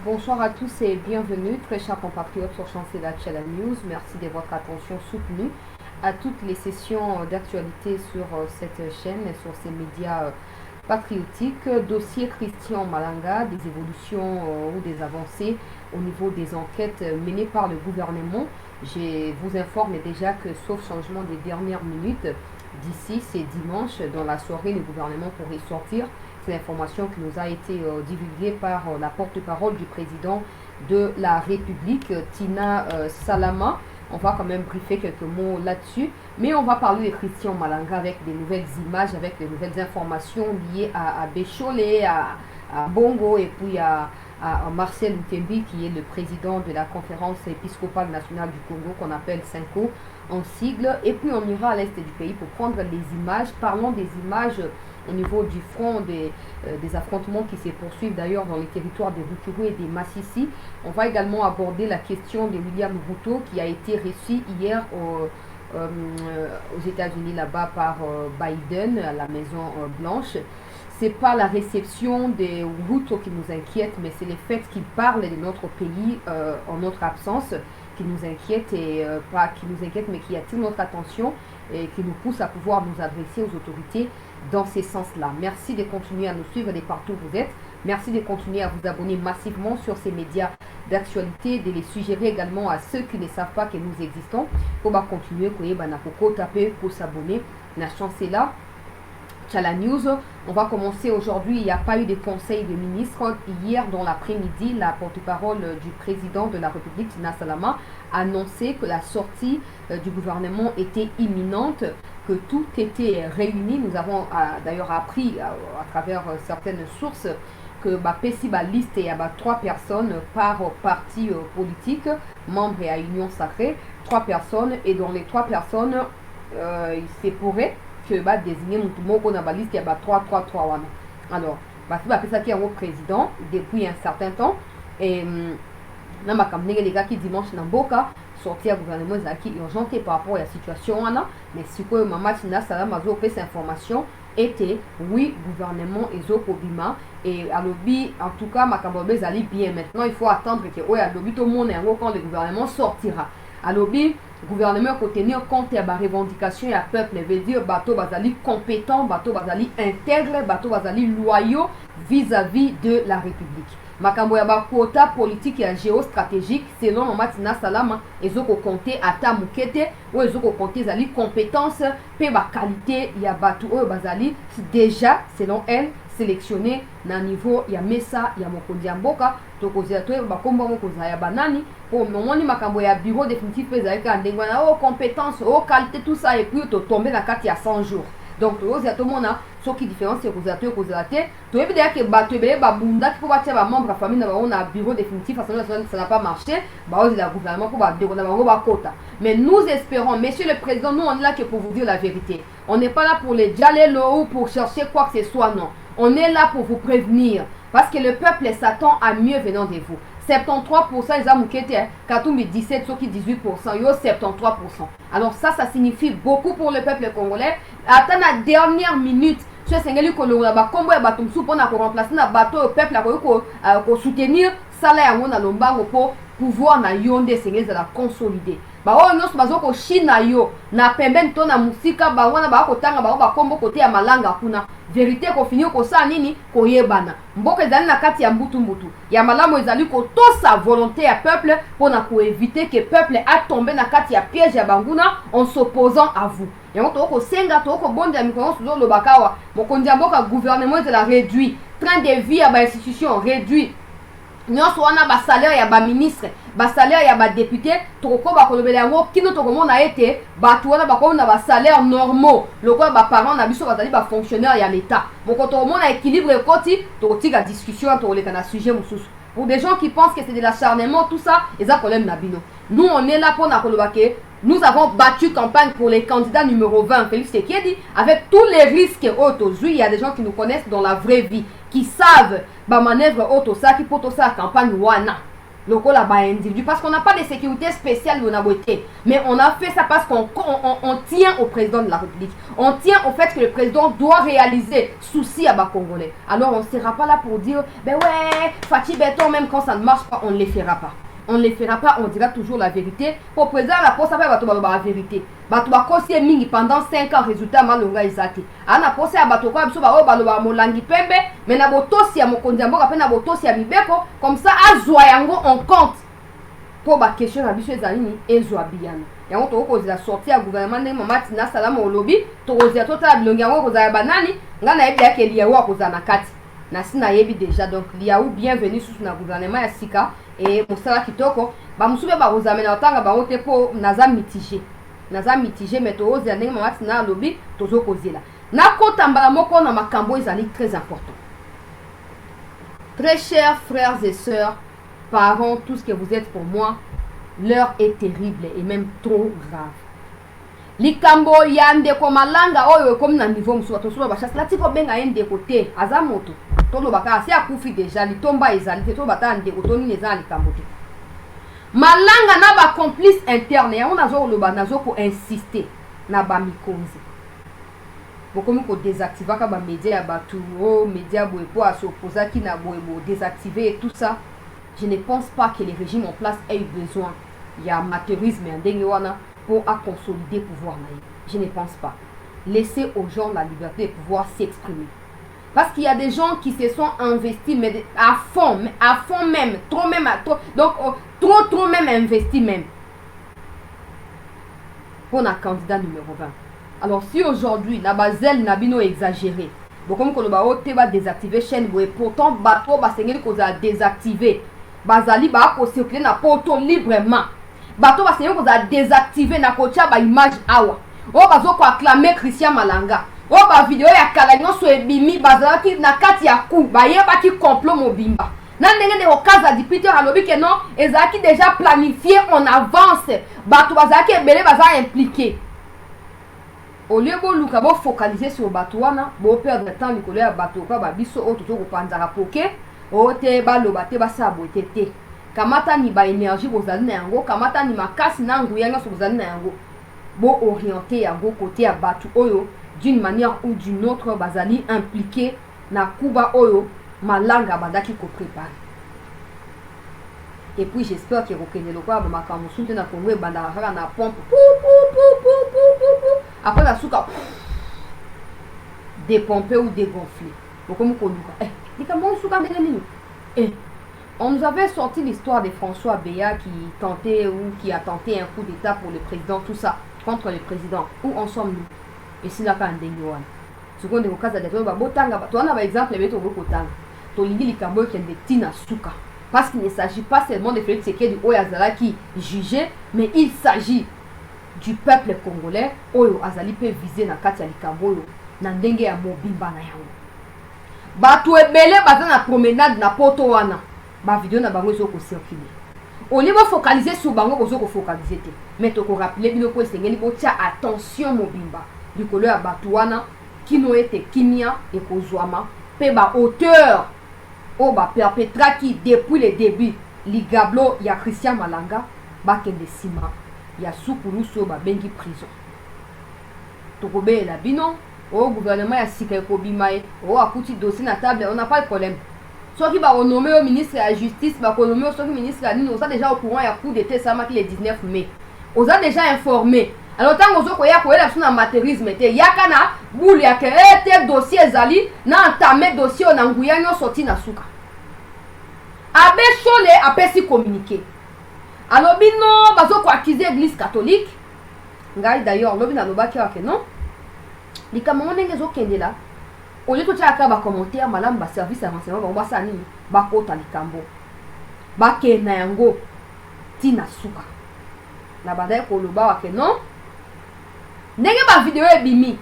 Bonsoir à tous et bienvenue, très chers compatriotes sur Chancela Channel News. Merci de votre attention soutenue à toutes les sessions d'actualité sur cette chaîne et sur ces médias patriotiques. Dossier Christian Malanga, des évolutions ou des avancées au niveau des enquêtes menées par le gouvernement. Je vous informe déjà que, sauf changement des dernières minutes, d'ici c'est dimanche, dans la soirée, le gouvernement pourrait sortir. C'est l'information qui nous a été divulguée par la porte-parole du président de la République, Tina Salama. On va quand même briefer quelques mots là-dessus. Mais on va parler de Christian Malanga avec des nouvelles images, avec des nouvelles informations liées à Bécholé, à Bongo et puis à Marcel Utembi, qui est le président de la conférence épiscopale nationale du Congo, qu'on appelle SENCO en sigle. Et puis on ira à l'est du pays pour prendre les images. Parlons des images au niveau du front des affrontements qui se poursuivent d'ailleurs dans les territoires des Rutshuru et des Massissi. On va également aborder la question de William Ruto qui a été reçu hier aux États-Unis là-bas par Biden à la Maison Blanche. C'est pas la réception des Ruto qui nous inquiète, mais c'est le fait qu'il parle de notre pays en notre absence qui nous inquiète et pas qui nous inquiète, mais qui attire notre attention et qui nous pousse à pouvoir nous adresser aux autorités dans ces sens-là. Merci de continuer à nous suivre de partout où vous êtes. Merci de continuer à vous abonner massivement sur ces médias d'actualité, de les suggérer également à ceux qui ne savent pas que nous existons. Pour continuer, pour s'abonner. La chance est là. La news, on va commencer aujourd'hui. Il n'y a pas eu de conseil de ministres. Hier, dans l'après-midi, la porte-parole du président de la République, Tina Salama, a annoncé que la sortie du gouvernement était imminente, que tout était réuni. Nous avons d'ailleurs appris à travers certaines sources que la liste il y a 3 personnes par parti politique, membres et à Union Sacrée, 3 personnes, et dans les 3 personnes, il se pourrait que désigner Moutoumoko dans la liste, il y a 3. Alors, c'est ça qui est au président depuis un certain temps. Et là, les gars qui dimanche dans Boka, sortir gouvernement qui urgenté par rapport à la situation. Mais si que Maman Tina Salama a cette information, était oui, gouvernement et Zokobima. Et à l'objet, en tout cas, Makambobé allait bien. Maintenant, il faut attendre que oui, à l'objet, tout le monde est en quand le gouvernement sortira. À l'objet, le gouvernement peut tenir compte de la revendication et le peuple veut dire bateau bazali compétent, bateau bazali intègre, bateau bazali loyaux vis-à-vis de la République. Makambo ya quota politique et géostratégique selon Mamatina Salama ezoko compter ata mukete ou ezoko compter zali compétence pe ba qualité ya bato o bazali déjà selon elle sélectionné na niveau ya mesa ya mokonzi ya mboka tokozela to ba komba mokoza ya banani pour momoni makambo ya bureau définitif pe zali ka ndengwa na o compétence o qualité tout ça et puis to tomber na kati ya 100 jours. Donc, tout le monde a ce qui différence, c'est que vous avez tout évidemment que Batubé, Babunda, qui peut battre un membre de la famille, on a un bureau définitif, ça n'a pas marché, le gouvernement pour battre quota. Mais nous espérons, monsieur le président, nous on est là que pour vous dire la vérité. On n'est pas là pour les dialogues ou pour chercher quoi que ce soit, non. On est là pour vous prévenir. Parce que le peuple s'attend à mieux venant de vous. 73% ils ont quitté, Katoumbi 17, Soki 18%, yo 73%. Alors ça signifie beaucoup pour le peuple congolais. Attends la dernière minute, ce Sengeli Kolonga, Kombo et Batumsou pour remplacer le bateau au peuple pour soutenir ça là on a lombango pour pouvoir na yonde Sengeli de la consolider. Ba o nyos bazoko China yo na pembeni to na musika ba wana ba ko tanga ba kombo côté ya malanga kuna vérité ko finir ko sa nini ko yebana mboka ezali na kati ya mbutu ya malamu ezali ko to sa volonté ya peuple pour na ko éviter que peuple a tombé na kati ya piège ya banguna en s'opposant à vous. Yango to ko senga to ko bonde ya mikolo suzo lo bakawa mokonzi ya mboka gouvernement de la réduit train de vie ya ba institution réduit. Nyonso wana ba salaire ya ba ministre, ba salaire ya ba député, toko ba kolobela yango kino toko mona ete bato wana ba ko na ba salaire normaux, loko ba parents na biso bazali ba fonctionnaire ya l'état. Moko to mona équilibre ekoti, to tika discussion to leka na sujet mususu. Pour des gens qui pensent que c'est de l'acharnement tout ça, eza problème na bino. Nous on est là pour na kolobake. Nous avons battu campagne pour les candidats numéro 20, Félix Tshisekedi, avec tous les risques autour. Il y a des gens qui nous connaissent dans la vraie vie, qui savent ma manœuvre autour ça, qui portent ça à campagne wana. Loco là-bas individu. Parce qu'on n'a pas de sécurité spéciale de la beauté. Mais on a fait ça parce qu'on tient au président de la République. On tient au fait que le président doit réaliser souci à bas Congolais. Alors on ne sera pas là pour dire, ben ouais, Fatih Béton, même quand ça ne marche pas, on ne les fera pas. On ne les fera pas, on dira toujours la vérité. Pour le président, la poste, ça fait la vérité. Batuba kosi mingi pendant 5 ans, résultat, malonga izate. Ana pose à Batuba, biso ba molangi pembe, mais na botosi ya mokonzi mboka pe na botosi ya mibeko, comme ça azwa yango en compte. Pour ba question na biso ezalini ezwa biyana. Yango to ko za sortir ya gouvernement ndenge mamati na salama olobi, to ko za tota bilongi yango ko za banani, nga na yebi yake liya wa ko za na kati. Na sina yebi déjà donc liya ou bienvenue sous na gouvernement ya sika et mosala kitoko, ba musube ba kozamena otanga ba ote po naza mitigé. Naza mitigé mais to oza ndenge mamati na lobi tozo kozela. Na kotambala moko na makambo ezali très important. Très chers frères et sœurs, parents, tout ce que vous êtes pour moi, l'heure est terrible et même trop grave. Likambo yande ko malanga oyo comme na niveau musu to so ba chassa lati ko benga yende côté azamoto to lo baka si akufi déjà litomba ezali to bata ande ko to ni ezali likambo te. Malanga na ba complice interne ya on azo lo ba nazo ko insister na ba mikonzi. Bokomi ko désactiver ka ba média ya batu o média boye po asoposa ki na boye bo désactiver et tout ça. Je ne pense pas que les régimes en place aient eu besoin. Il y a amateurisme et ndenge wana pour consolider le pouvoir. Je ne pense pas. Laissez aux gens la liberté de pouvoir s'exprimer. Parce qu'il y a des gens qui se sont investis mais à fond même, trop même, donc trop même investi même. Pour un candidat numéro 20. Alors si aujourd'hui, la bazel nabino exagéré, comme qu'on va désactiver chaîne, et pourtant bateau va se désactiver. Bazali ba ko circuler na poto librement. Bato ba senyo ko za désactiver na kocha ba image awa. O bazo ko acclamer Christian Malanga. O ba video ya kala nyonso ebimi bazalaki na kati ya ku ba yeba ki complot mobimba. Na ndenge de okaza di Peter alobi ke non ezaki déjà planifié en avance. Bato bazaki ebele baza impliqué. Au lieu de luka bo focaliser sur bato wana, bo perdre temps likolo ya bato ko ba biso o to ko panzara poke. Ote baloba te basabo tete kamata ni ba énergie bozali na yango kamata ni makasi na nguya nyonso bozali na yango bo orienter yango côté ya batu oyo d'une manière ou d'une autre bazali impliqué na kuba oyo malanga badaki ko préparer. Et puis j'espère que rokende lokwa ba makambo sunte na Congo banda na pompe après la souka dépomper ou dégonfler bokomu ko luka on nous avait sorti l'histoire de François Béat qui tentait ou qui a tenté un coup d'état pour le président, tout ça, contre le président. Où en sommes-nous? Et si la can d'Enguan. Seconde au cas de Botanga, tu en as exemple, mais tu as Tolingi Likambo qui est de Tina Souka. Parce qu'il ne s'agit pas seulement de Félix Tshisekedi du Oyazala qui jugeait, mais il s'agit du peuple congolais. Oyo Azali peut viser na Katia Likambo, Nandenge ya Mobimba na yango. Bato ebele baza na promenade na poto wana ba vidéo na bango ezoko circuler au lieu de focaliser sur bango kozoko focaliser te mais to ko rappeler bino ko esengeli botia attention mobimba likolo ya bato wana kino ete kimia e kozwama pe ba auteur o ba perpetraki depuis le début ligablo ya Christian Malanga ba kende sima ya sukuluso ba bengi prison to ko be la bino. Au gouvernement ya sika ekobimae o akuti dossier na table on n'a pas de problème ceux qui va renommer au ministre de la justice va renommer au ministre de la nini on est déjà au courant ya coup d'état ça marque le 19 mai on a déjà informé alors tant ozo ko ya ko ela suna amateurisme te yaka na boule ya ke ete dossier ezali na entamé dossier na nguya nyo sorti na suka abe chole apesi communiquer alors bino bazo ko accuser l'église catholique ngai d'ailleurs lobi na lobaki wa ke non likambo ndenge ezokende la au lieu totia aka ba commentaire malamu ba service ya renseignement bango basala nini bakota likambo bakenda yango tina suka na banda koloba wake non ndenge ba video ebimi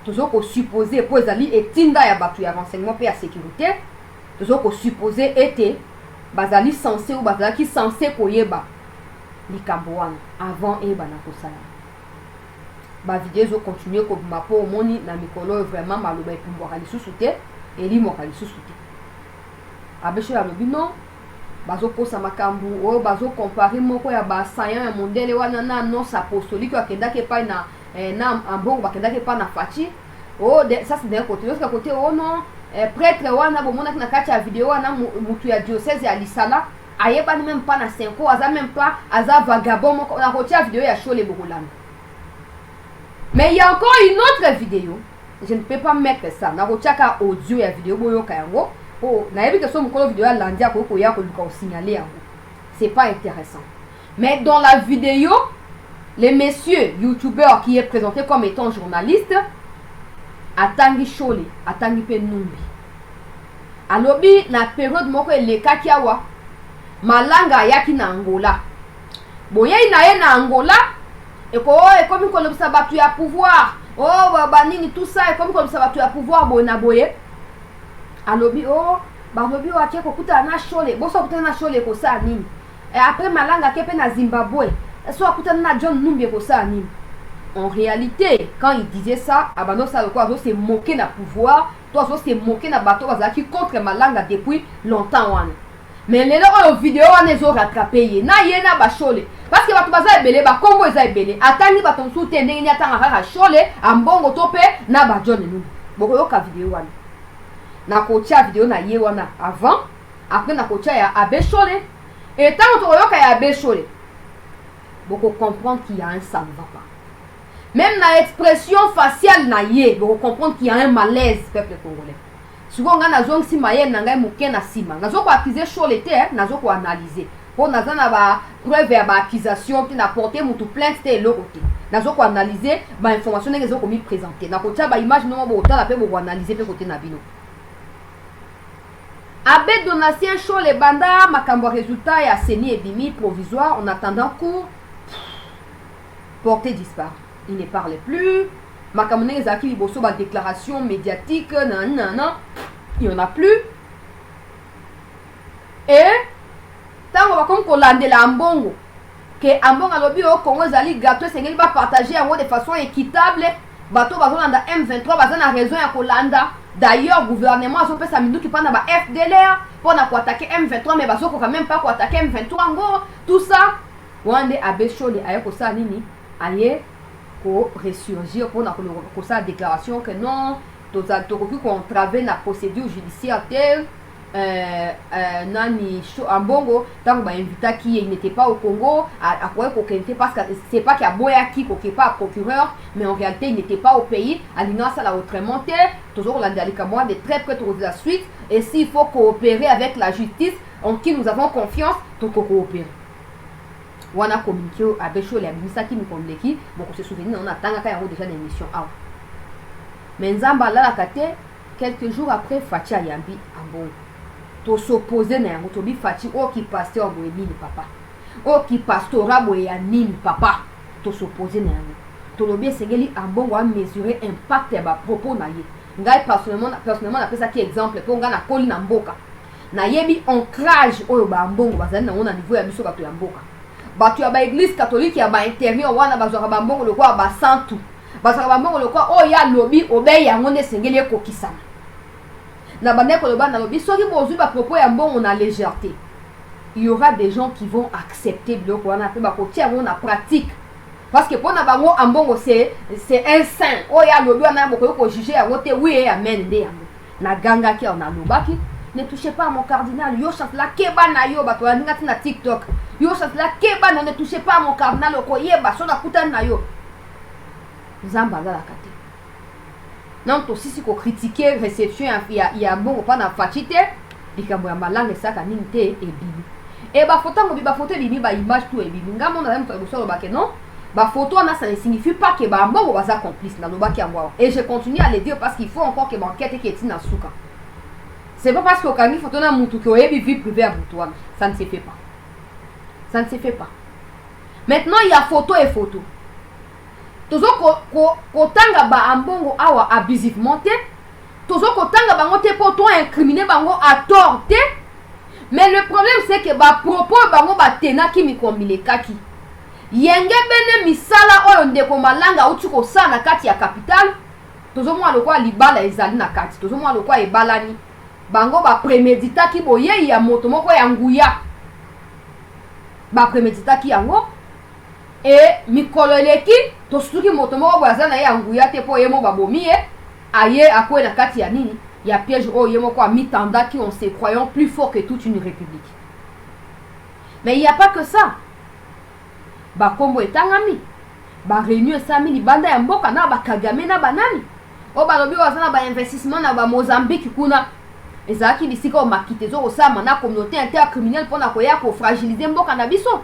tozoko supposer po ezali etinda ya bato ya renseignement pe ya sécurité tozoko supposer ete bazali censé ou bazalaki censé koyeba likambo wana avant eba na kosala ba vidéo continuer ko mapo moni na mikolo vraiment maloba epumbwaka lisusu te eli moka lisusu te abesho ya lobi non bazo kosa makambu o bazo comparer moko ya ba sayan ya mondele wana na annonce apostolique akenda ke pa na na ambongo bakenda ke pa na fachi oh ça c'est d'un côté l'autre côté oh non prêtre wana bomona na kati ya vidéo wana mutu ya diocèse ya Lisala ayeba même pas na 5 ans aza même pas aza vagabond moko na kotia vidéo ya Chole Bokolanda. Mais il y a encore une autre vidéo, je ne peux pas mettre ça na kotia ka audio ya vidéo boyoka yango oh na yebi que so mukolo vidéo ya landia ko ya ko luka signaler yango. C'est pas intéressant. Mais dans la vidéo, le monsieur youtubeur qui est présenté comme étant journaliste atangi Chole, atangi pe numbi. Alobi na période moko elekaki awa malanga yaki na Angola. Boye na ye na Angola et comme ko lobisa batu ya pouvoir. Oh baba nini tout ça et comme ko lobisa batu ya pouvoir boye na boye. Alobi oh balobi wa ke ko kuta na Chole, boso kuta na Chole ko sa nini. Et après malanga kepe na Zimbabwe. Soit kuta na John Numbi ko sa nini. En réalité, quand il disait ça, Abano Saloko s'est moqué na pouvoir, toi s'est moqué na bateau qui contre Malanga depuis longtemps. Mais les gens vidéo on ont rattrapé na yena ba Chole parce que bato baza ebele ba kombo eza ebele atani bato sou tendenge ni atanga kaka Chole ambongo tope na ba John Numbi. Boko yoka vidéo wana. Na kocha vidéo na ye wana avant, après na kocha ya Abbé Chole et tant to yoka ya Abbé Chole. Boko comprendre qu'il y a un ça ne va pas. Même dans l'expression faciale na ye, vous comprendre qu'il y a un malaise peuple congolais. Souvent on a zong si maye na ngai muke na sima. Nazo ko accuser Chole te, nazo ko analyser. Pour nazo na ba preuve ya ba accusation qui n'a porté mutu plainte te lo côté. Nazo ko analyser ba information nge zo ko mi présenter. Na ko tia ba image no bo tala pe bo analyser pe côté na bino. Abbé Donatien Chole banda makambo résultat ya seni ebimi provisoire en attendant cours porté disparu. Il ne parlait plus. Makamone Zaki Bosso, ma déclaration médiatique, non, il n'y en a plus. Et tant qu'on va comme Kolande la Ambongo, que Ambongo a lobby au Congo Zali gâteau, c'est qu'il va partager de façon équitable. Bateau Bazolanda M23, Bazan a raison à Kolanda. D'ailleurs, le gouvernement a fait sa minute qui prend la FDLR pour attaquer M23, mais Bazo quand même pas pour attaquer M23 en gros. Tout ça, Wande Abbé Chole aye ko sa nini aye ko ressurgir pour sa déclaration que non, tout ça tout qu'on travaille la procédure judiciaire telle nani Ambongo tant ba invita qui il n'était pas au Congo à quoi qu'on était parce que c'est pas qu'il y a boya qui n'est pas procureur mais en réalité il n'était pas au pays à l'innocence à la autrement toujours l'andalikamwa de très près de la suite et s'il faut coopérer avec la justice en qui nous avons confiance donc coopérer. Wana communiqué à Béchol et à Bimisa qui nous communiquent, bon, on se souvient, on attend qu'il y a déjà une émission. Mais Nzamba là, la kate, quelques jours après, Fati a yambi ambongo. To s'opposer na yango, to bi Fati, oh qui pasteur boye nini papa. Oh qui pastora boye nini papa. To s'opposer na yango. To lobi segeli ambongo a mesurer impact ya ba propos na ye. Ngai personnellement appelle ça qui exemple pour nga na koli na mboka. Na yebi ancrage oyo ba ambongo bazali na ona niveau ya biso bato ya mboka. Batu ya ba église catholique ya ba intérieur wana bazwaka bambongo lokwa ba santu bazwaka bambongo lokwa o ya lobi obe yango ne sengeli ekokisana na bande ko loba na lobi soki bozwi ba propos ya mbongo na légèreté il y aura des gens qui vont accepter biloko wana pe ba kotia yango na pratique parce que pona bango ambongo c'est un saint o ya lobi wana boko ko juger yango te oui et amen nde yango na ganga ki on a lobaki. Ne touchez pas à mon cardinal. Yo chante la keba na yo bato ngati na TikTok. Yo chante la keba na ne touchez pas à mon cardinal oko yeba so na kutana na yo. Zamba la kate. Non to sisi ko critiquer réception ya bon pas na fatite. Likambo ya malanga saka nini te ebimi. E ba photo ngo ba photo ebimi ba image tout ebimi. Ngamo na mto so ba ke non. Ba photo na ça ne signifie pas que ba mbongo baza complice na lobaki yango. Et je continue à le dire parce qu'il faut encore que banquette qui est na suka. C'est pas parce que quand il faut donner un moutou qui a vie privée à Boutouane. Ça ne se fait pas. Ça ne se fait pas. Maintenant, il y a photo et photo. Toujours kotanga ba ambongo awa abusivement te. Toujours kotanga bango te pour toi incriminer bango à tort te. Mais le problème c'est que ba propos bango ba tena ki mikombile kaki. Yenge bene misala oyo ndeko malanga uti ko sana kati ya capital. Toujours moi lokwa libala ezali na kati. Toujours moi lokwa ebalani. Bango ba prémédita ki boye ya moto moko ya nguya ba préméditaki yango et mikolo eleki tosuki moto moko baza na ye anguya te po ye mo babomi ye aye akoye na kati ya nini ya piège oyo ye moko amitandaki en se croyant plus fort que toute une république. Mais il n'y a pas que ça. Ba kombo etangami ba réunion esami libanda ya mboka na ba Kagame na banani o balobi waza na ba investissement na ba Mozambique kuna ezalaki bisika o makite zo osama na communauté intercriminelle mpona koya ko fragiliser mboka na biso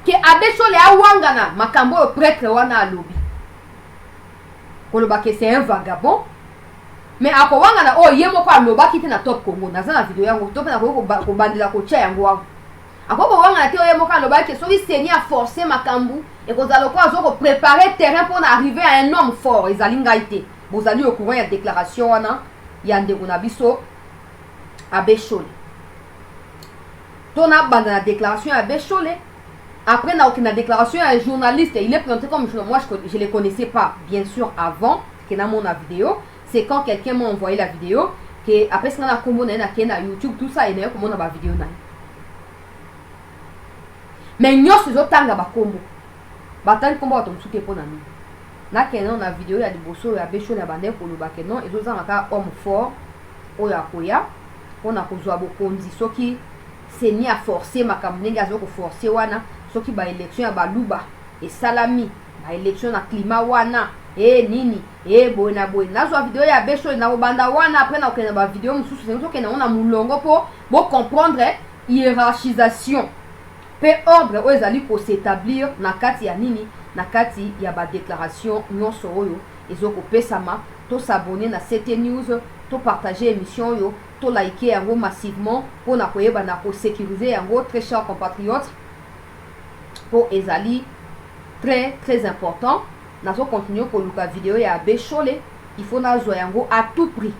ke abesole awangana makambo yo prêtre wana alobi koloba ke c'est un vagabond mais akowangana o ye moko alobaki te na Top Congo naza na video yango to pena ko bandila ko tia yango wango akoko wangana te o ye moko alobaki ke soki seni a forcer makambo et kozala ko azo ko préparer terrain pour arriver à un homme fort ezali ngai te bozali au courant ya déclaration wana ya ndeko na biso abeshole tona banda na déclaration ya abeshole. Après, na déclaration, un journaliste, il est présenté comme moi, je ne les connaissais pas, bien sûr, avant que dans mon vidéo. C'est quand quelqu'un m'a envoyé la vidéo, que après, c'est na combo na YouTube, tout ça, et comment on a la vidéo. Mais nous, c'est autant de combo. Batan combo, on soutient pour nous. Na kenan na vidéo, il y a des bossos, il y a des choses, il y a des pour le bakenon, et ils ont un homme fort, oya koya, on a kozwa bokonzi, so qui c'est ni à forcer, ma kamnenga, zo ko forcer wana. Soki ba élection ya baluba et salami ba élection na climat wana nini boina nazwa vidéo ya besho na banda wana après na okena ba vidéo mususu c'est que na ona mulongo pour comprendre hiérarchisation pe ordre oyo ezali ko s'établir na kati ya nini na kati ya ba déclaration nyonso oyo ezoko pesama to s'abonner na CT News to partager émission yo to liker yango massivement pour na koyeba na ko sécuriser yango très chers compatriotes. Pour ezali très très important nazo continuer ko luka vidéo ya Bechole il faut na zoyango à tout prix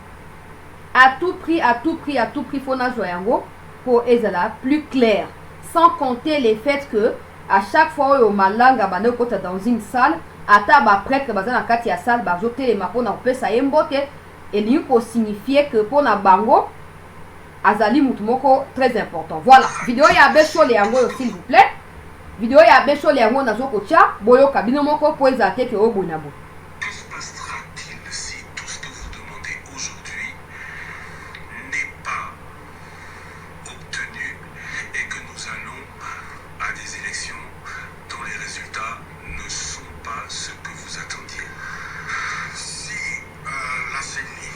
faut na zoyango pour ezala plus clair sans compter les faits que à chaque fois au malanga bana kota dans une salle ata ba prêtre bazana kati ya salle ba zote ma pona pesa yembote et li ko signifier que pona bango azali mutu moko très important. Voilà vidéo ya Bechole yango s'il vous plaît. Vidéo ya Bechole yango nazo kocha boyo kabino moko po ezate ke obonabo. Que se passera-t-il si tout ce que vous demandez aujourd'hui n'est pas obtenu et que nous allons à des élections dont les résultats ne sont pas ce que vous attendiez? Si la CENI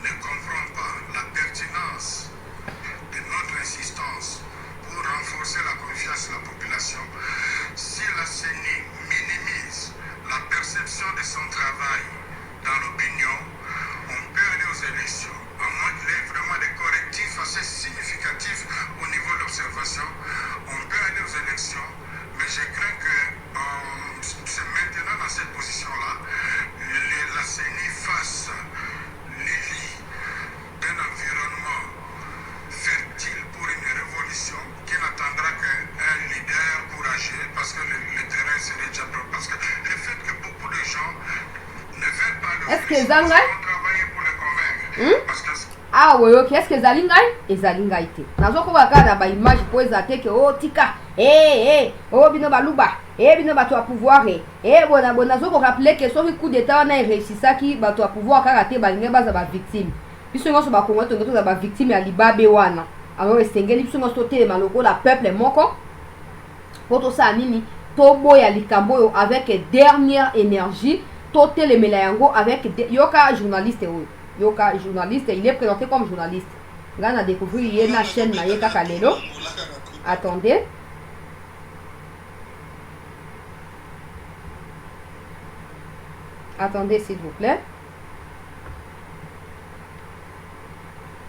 ne comprend pas la pertinence de notre insistance pour renforcer la confiance de la population, si la CENI minimise la perception de son travail dans l'opinion, on peut aller aux élections, à moins qu'il y ait vraiment des correctifs assez significatifs au niveau de l'observation. On peut aller aux élections, mais je crains que c'est maintenant dans cette position-là, la CENI fasse l'élit d'un environnement fertile pour une révolution qui n'attendra qu'un leader courageux, parce que le terrain serait déjà propre. Parce que le fait que beaucoup de gens ne veulent pas le travailler pour le convaincre. Parce que ah oui, ok, est-ce que Zalingai et Zalingai te nazo ko bakana ba image po ezate ke o tika o bino baluba bino bato a pouvoir bona nazo ko rappeler que soki coup d'état na réussisaki bato a pouvoir kaka te balinga baza ba victime biso ngoso ba kongo to za ba victime ya libabe wana alors esengeli biso ngoso te maloko la peuple moko poto sa nini to boya likambo yo avec dernière énergie to telemela yango avec yoka journaliste oyo yoka journaliste, il est présenté comme journaliste. Là, on a découvert il y a une chaîne Mayeka Kalelo. Attendez. Attendez, s'il vous plaît.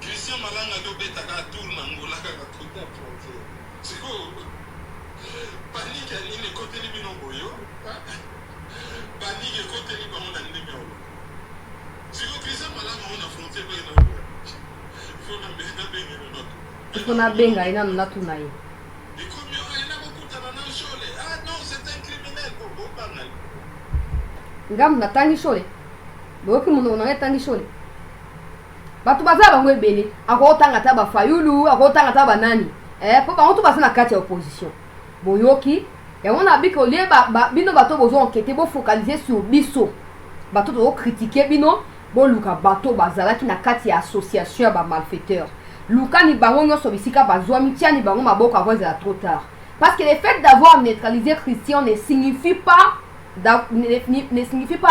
Christian Malanga dobetaka tour na ngola kaka côté à frontière. Siko panique ni le côté libino boyo. Panique côté libano na ndenge yo. Siko Christian Malanga on a frontière ba na. Faut na bena benga no. Il faut na benga ina na tuna ye. Et comme yo ina kokutana na shole. Ah non, c'est un criminel pour Bobangal. Ngam na tangi shole. Boki muno na tangi shole. Batu baza bango ebele akotanga ta ba fayulu akotanga ta ba nani po bango to basa na kati ya opposition boyoki et on a vu que les bino bato bozo enquêter bo focaliser sur biso bato to critiquer bino bo luka bato bazala ki na kati ya association ba malfaiteurs luka ni bango nyoso bisika bazwa mitia ni bango maboko avant de trop tard parce que le fait d'avoir neutralisé Christian ne signifie pas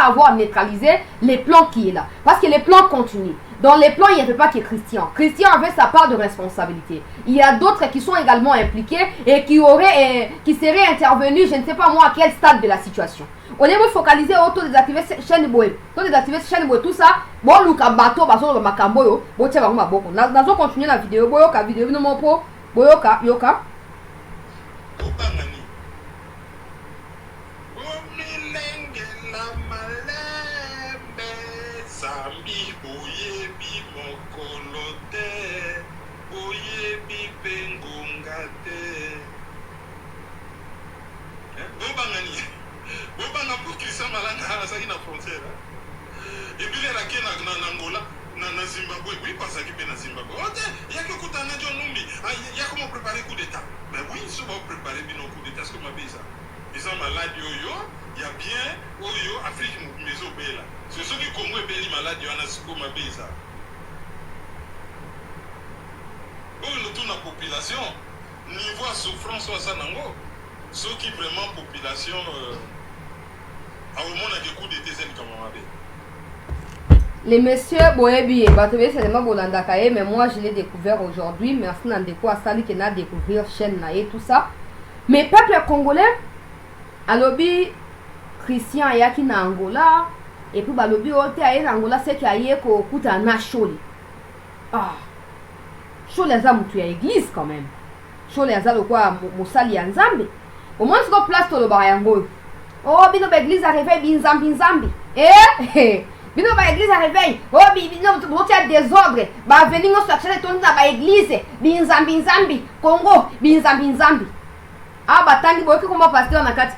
avoir neutralisé les plans qui est là parce que les plans continuent. Dans les plans, il n'y avait pas que Christian. Christian avait sa part de responsabilité. Il y a d'autres qui sont également impliqués et qui seraient intervenus, je ne sais pas moi, à quel stade de la situation. On est focalisé autour désactiver chaîne boy. Autour désactiver chaîne boy, tout ça. Bon, Luka bateau, bateau, makamboyo. Bon, tiens, on va beaucoup. Nous allons continuer la vidéo. Boyoka, vidéo, non, mon po. Boyoka, yoka. Et puis là, qui est en Angola, na Zimbabwe, oui, parce qu'il est en Zimbabwe. Il y a que coup d'année, il y a comment préparer coup d'État. Mais oui, ils sont préparer bien coup d'État, ce que m'a dit ça. Ils sont malades, il y a bien, Afrique, mais au là. C'est ceux qui Congo et Béli malades, il y en a ce que m'a dit ça. Nous tournons la population, niveau souffrance, soit ça, ceux qui vraiment population, à au monde, il y a des coups d'État, c'est comme on m'a dit. Les messieurs, boyebi, c'est le Bolandakaye, mais moi je l'ai découvert aujourd'hui. Merci Nandeko Asali qui n'a découvert chaîne et tout ça. Mais peuple congolais, alobi Christian Yaki na Angola, et puis balobi ote aye na Angola, c'est qu'il y a ko kuta na Choli. Ah, Choli aza mutu ya église quand même. Choli aza le quoi, Moussali ya Nzambe. Au moins c'est place to le bayango. Oh, bino ba église a réveil binzambi. Eh, bino ba église a réveil. Oh, bino botia désordre. Ba venir nous chercher ton na ba église. Binzambi. Congo, binzambi. Ah, batangi boki comment pasteur na kati.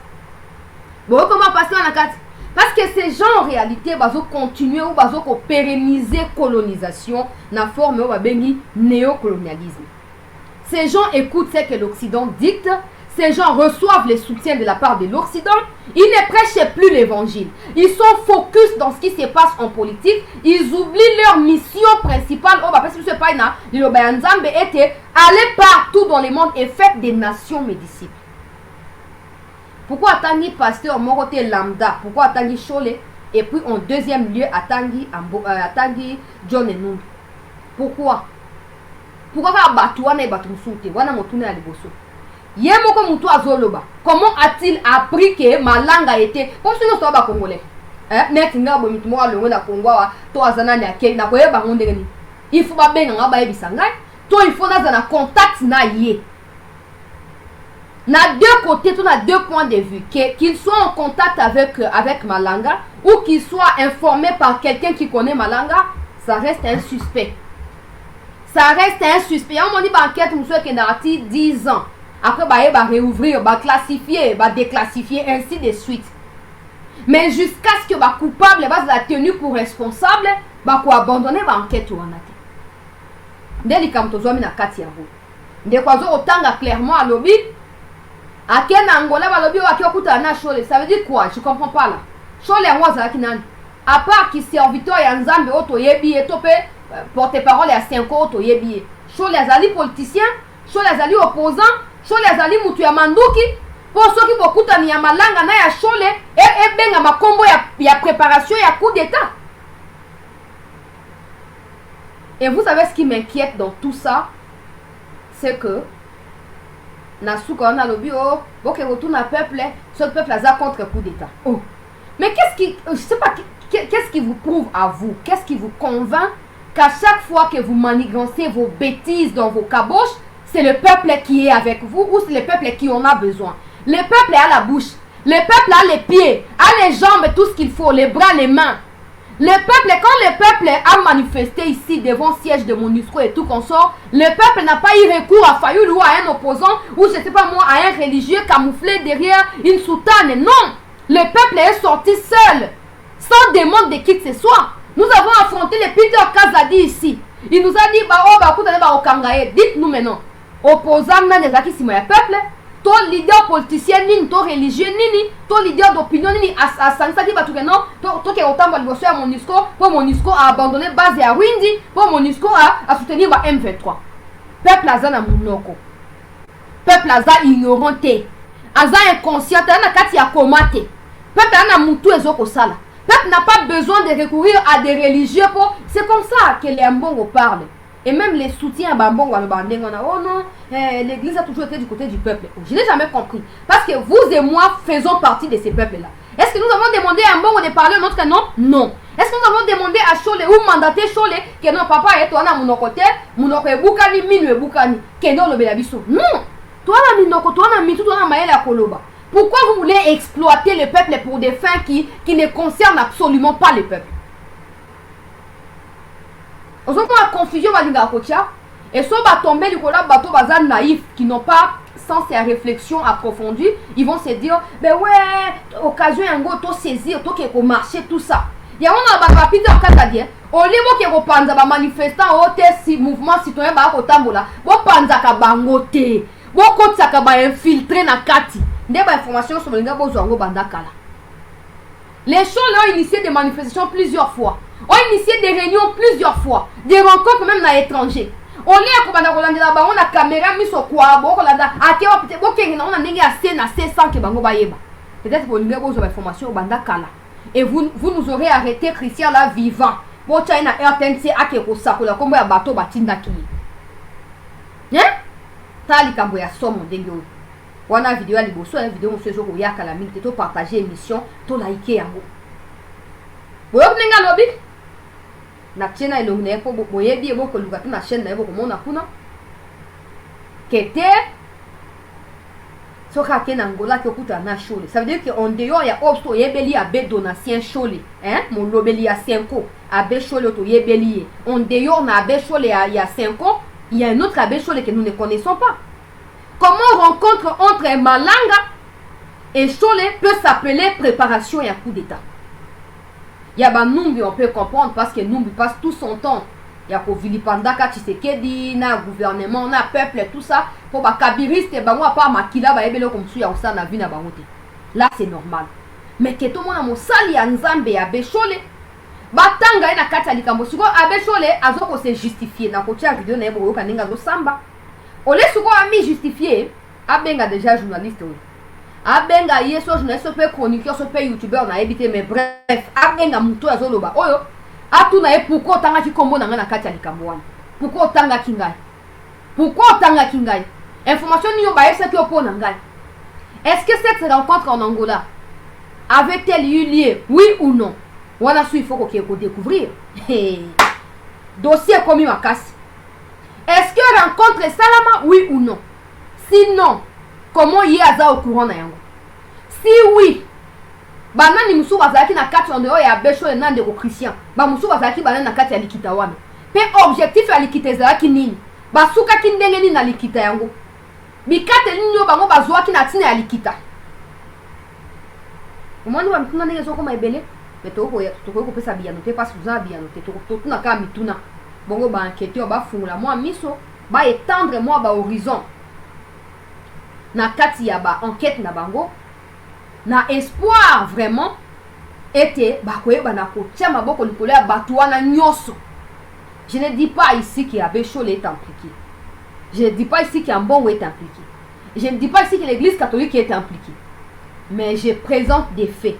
Boki comment pasteur na kati. Parce que ces gens en réalité bazo continuer ou bazo ko pérenniser colonisation na forme ou ba bengi néocolonialisme. Ces gens écoutent ce que l'Occident dicte. Ces gens reçoivent les soutiens de la part de l'Occident. Ils ne prêchent plus l'évangile. Ils sont focus dans ce qui se passe en politique. Ils oublient leur mission principale. Oh, parce que ce pas Nzambe était aller partout dans le monde et faire des nations mes disciples. Pourquoi Atangi pasteur Morote Lambda? Pourquoi Atangi Chole? Et puis en deuxième lieu Atangi John Enumbi. Pourquoi? Pourquoi Batouane et Batumsoute? Wana Motune Aliboso. Yemoko mutu azoloba. Comment a-t-il appris que ma langue a été comme si nous sommes congolais? Net nga bo mitu mo alongo na Congo wa to azana na ke na koyeba ngondeni. Il faut ba benga nga ba yebisa ngai. To il faut na contact na ye. Na deux côtés, on a deux points de vue. Qu'il soit en contact avec Malanga ou qu'il soit informé par quelqu'un qui connaît Malanga, ça reste un suspect. Ça reste un suspect. On m'a dit enquête, monsieur qui a 10 ans. Après, bah, il va réouvrir, bah, classifier, bah, déclassifier, ainsi de suite. Mais jusqu'à ce que bah, coupable va être tenu pour responsable, bah, quoi abandonner bah, enquête ou en a. Dès les camtozouami na kati ya route. Dès quoi autant clairement à lobby. À quel Angola va lobby ou à qui okuta na Chole. Ça veut dire quoi? Je comprends pas là. Chole en waza ki nani. À part qui serviteur ya Nzambe oto yebi et topé porte-parole ya 5 oto yebi. Chole azali politicien, Chole azali opposant. Chole azali mutu ya manduki pour ceux qui bokuta ni ya malanga na ya Chole et benga makombo ya préparation ya coup d'état. Et vous savez ce qui m'inquiète dans tout ça, c'est que nasuka on a lobby oh ok retourne à peuple, ce peuple a contre coup d'état. Oh. Mais qu'est-ce qui je sais pas qu'est-ce qui vous prouve à vous, qu'est-ce qui vous convainc qu'à chaque fois que vous manigancez vos bêtises dans vos caboches, c'est le peuple qui est avec vous ou c'est le peuple qui en a besoin. Le peuple a la bouche, le peuple a les pieds, a les jambes, tout ce qu'il faut, les bras, les mains. Le peuple, quand le peuple a manifesté ici devant le siège de MONUSCO et tout consort, le peuple n'a pas eu recours à Fayoul ou à un opposant ou je sais pas moi à un religieux camouflé derrière une soutane. Non, le peuple est sorti seul, sans demande de qui que ce soit. Nous avons affronté le Peter Kazadi ici. Il nous a dit bah oh bah dites-nous maintenant. Opposant na nezaki sima ya peuple, ton leader politicien nini, ton religieux nini, ton leader d'opinion nini, à Sansa qui va tout non, ton qui est autant de bosser à Monusco, pour Monusco a abandonné base à Windy, pour Monusco a soutenir ma M23. Peuple Aza na Mounoko. Peuple Aza ignoranté. Aza inconscient, Aza kati ya komate. Peuple Aza moutou ezoko sala. Peuple n'a pas besoin de recourir à des religieux pour. C'est comme ça que les Mbongo parlent. Et même les soutiens à Mbongo, oh non, l'église a toujours été du côté du peuple. Je n'ai jamais compris. Parce que vous et moi faisons partie de ces peuples-là. Est-ce que nous avons demandé à Mbongo de parler notre nom? Non. Est-ce que nous avons demandé à Cholé ou mandaté Cholé que non, papa est toi à mon côté, mon boukani, minu et boukani, que non le béabiso? Non. Toi na minoko, toi na mitu, toi na maëla koloba. Pourquoi vous voulez exploiter le peuple pour des fins qui ne concernent absolument pas le peuple? Aux autres, la confusion va dire et soit va tomber du côté bateau bazar naïf qui n'ont pas sens et réflexion approfondie, ils vont se dire ben ouais, occasion un go to saisir, to que marcher tout ça. Il y a un rapide en Canadien, au niveau qui reprend ba manifestant au si mouvement citoyen ba ko tambola, bo panza ka bangote, bo kotsa ka ba infiltrer na kati. Des informations sur le gars bozongo bandakala. Les gens ont initié des manifestations plusieurs fois, ont initié des réunions plusieurs fois, des rencontres même dans l'étranger. On est à Kobanda Rolanda là-bas, on a caméra mis sur quoi, bon Rolanda, à Kéwa peut-être, bon Kérin, on a négé à C100 que Bango Bayeba. Peut-être que vous avez des informations au bandakala. Et vous nous aurez arrêté Christian là vivant. Bon China RTNC à Kékosa, pour la combo à bateau Batindaki. Hein? Tali Kamboya somme dengue. Wana vidéo ali boso la vidéo monsieur jour ya kala minute to partager émission to liker yango. Boyo nenga lobi na tena elongné ko boyebi ebo ko luka na chaîne na ebo ko mona kuna kete soka ke na ngola ke kuta na shole. Ça veut dire que on dehors ya obsto yebeli a be donatien shole hein mon lobeli ya 5 ans abe shole to yebeli on dehors na abe shole ya 5 ans il y a un autre abe shole que nous ne connaissons pas. Comment rencontre entre Malanga et Cholé peut s'appeler préparation et un coup d'état? Il y a Numbi, on peut comprendre parce que Numbi passe tout son temps. Il y a Vilipandaka, Tshisekedi, na gouvernement, na peuple, tout ça. Pour les kabiristes, à part Makila, comme ça, on s'en a vu na bangote. Là, c'est normal. Mais que tout le monde a mon sali à Nzambe à Bécholé. Batanga na kati likambo siko abe Cholé azoko se justifier na kotia vidéo na ebo kaninga zo samba. Ole suko ami justifié, abenga déjà journaliste. Abenga yeso journaliste peut chroniqueur, peut youtubeur na ebité mais bref, abenga muto azoloba. Oyo, atuna e pourquoi tanga ki kombo na ngana kati ya likambo wana. Pourquoi tanga kingai? Pourquoi tanga kingai? Information ni yo ba esa ki opona ngai. Est-ce que cette rencontre en Angola avait-elle eu lieu, oui ou non? Wana su il faut qu'on découvrir. Dossier comme Makasi. Est-ce que rencontre Salama, oui ou non? Sinon, comment y est au courant na yango? Si oui, banani musu bazaki na kati on dehors ya besho na ndeko Christian. Ba musu bazaki banana na kati ya likita wana. Pe objectif ya likita ezalaki nini? Basuka ki ndenge nini na likita yango? Bikate nini yo bango bazwaki na tina ya likita? Omoni wa mtuna ndenge zoko maibele? Mais toko pesa biyano te pas suza biyano te toko tuna ka mituna. Bongo ba enquêteur ba fungula moi miso ba étendre moi ba horizon na kati ya ba enquête na bango na espoir vraiment était ba koyeba na kotia maboko likolo ya bato wana nyoso. Je ne dis pas ici que Abbé Cholé est impliqué. Je ne dis pas ici qu'Ambongo est impliqué. Je ne dis pas ici que l'église catholique est impliquée. Mais je présente des faits.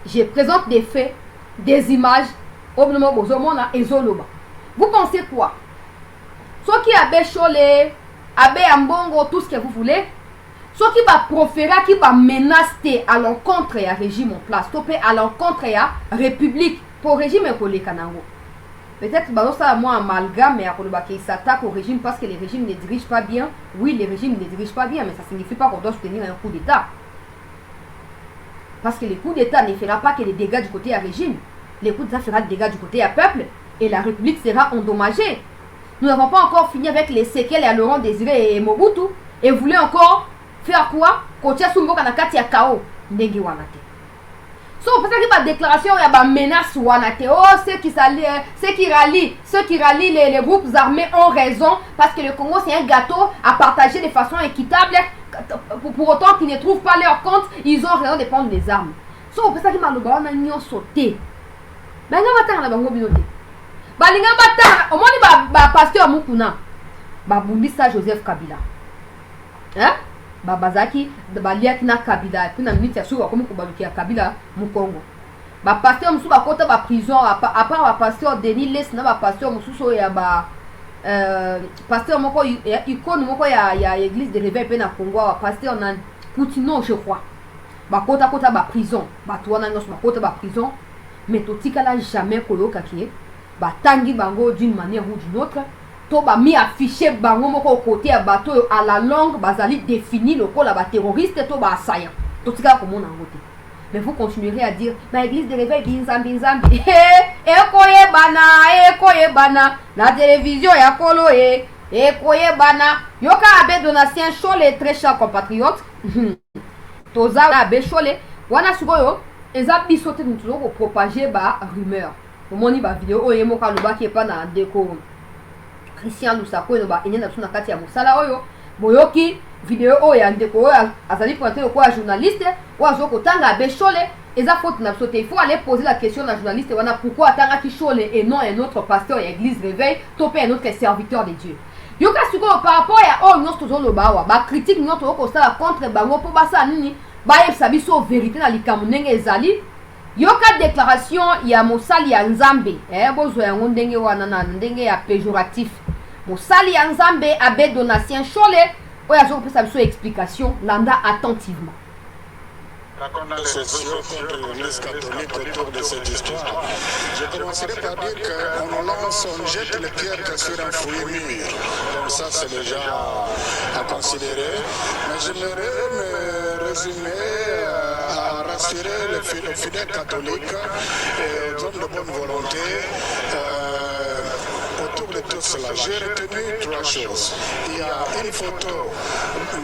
Je présente des faits, des images. Vous pensez quoi? Ceux qui Abbé Cholé, Abbé Ambongo, tout ce que vous voulez, ceux qui va proférer, qui va menacer à l'encontre et à régime en place, à l'encontre et à république pour régime et pour les Kanango. Peut-être que ça moi amalgame mais il s'attaque au régime parce que les régimes ne dirigent pas bien. Oui, les régimes ne dirigent pas bien, mais ça ne signifie pas qu'on doit soutenir un coup d'État. Parce que le coup d'État ne fera pas que les dégâts du côté à régime. Le coup d'État fera des dégâts du côté à peuple et la République sera endommagée. Nous n'avons pas encore fini avec les séquelles à Laurent Désiré et Mobutu et voulez encore faire quoi? Kotia Sumbo Kanakati ya Kao. Ndenge wanate. So parce que ma déclaration il y a ba menace wanate. Oh ceux qui rallient les groupes armés ont raison parce que le Congo c'est un gâteau à partager de façon équitable. Pour autant qu'ils ne trouvent pas leur compte, ils ont raison de prendre les armes. So parce que ma loba on a nyon sauté. Ba nga batanga na bango binote. Ba linga batanga au moins ba pasteur Mukuna. Ba bumbisa Joseph Kabila. Hein? Bazaki baliaki na Kabila puis na minute ya suka comme ko baluki ya Kabila mu Congo ba pasteur musu ba kota ba prison à part ba pasteur Denis Les na ba pasteur musu ya ba pasteur moko icône moko ya église de réveil pe na Congo ba pasteur na Poutino je crois ba kota ba prison ba toana nyos ba kota ba prison mais totika la jamais koloka ki ba tangi bango d'une manière ou d'une autre. Ba mi affiché bango moko côté à bateau à la longue bazali défini le col ba terroriste to ba assaillant to tika comme on en côté mais vous continuerez à dire ma église de réveil binzambi koye bana la télévision ya kolo koye bana yoka abe donatien chaud les très chers compatriotes toza abe chole wana sikoyo eza bisote nous ko propager ba rumeur omoni ba vidéo oye moka loba ki pa na déco Christian Lusako no ba enena suna kati ya musala oyo boyoki vidéo oyo ndeko oyo azali pointer ko journaliste ou azoko tanga bechole eza faute na sauter il faut aller poser la question à la journaliste wana pourquoi tanga ki chole et non un autre pasteur et église réveil topé un autre serviteur de Dieu yoka siko par rapport ya oh non tozo lo bawa ba critique notre ko sala contre bango po basa nini ba yebisa biso vérité na likamu ndenge ezali yoka déclaration ya mosali ya Nzambe bozo ya ndenge wana na ndenge ya péjoratif mosali ya Nzambe abe donatien chole oya zo pesa biso explication landa attentivement. La conversation contre l'Église catholique autour de cette histoire. Je commencerai par dire qu'on lance, on jette les pierres sur un fouillis mûr. Donc ça c'est déjà à considérer. Mais j'aimerais me résumer à rassurer les fidèles catholiques et aux hommes de bonne volonté. Autour de tout cela, j'ai retenu trois choses. Il y a une photo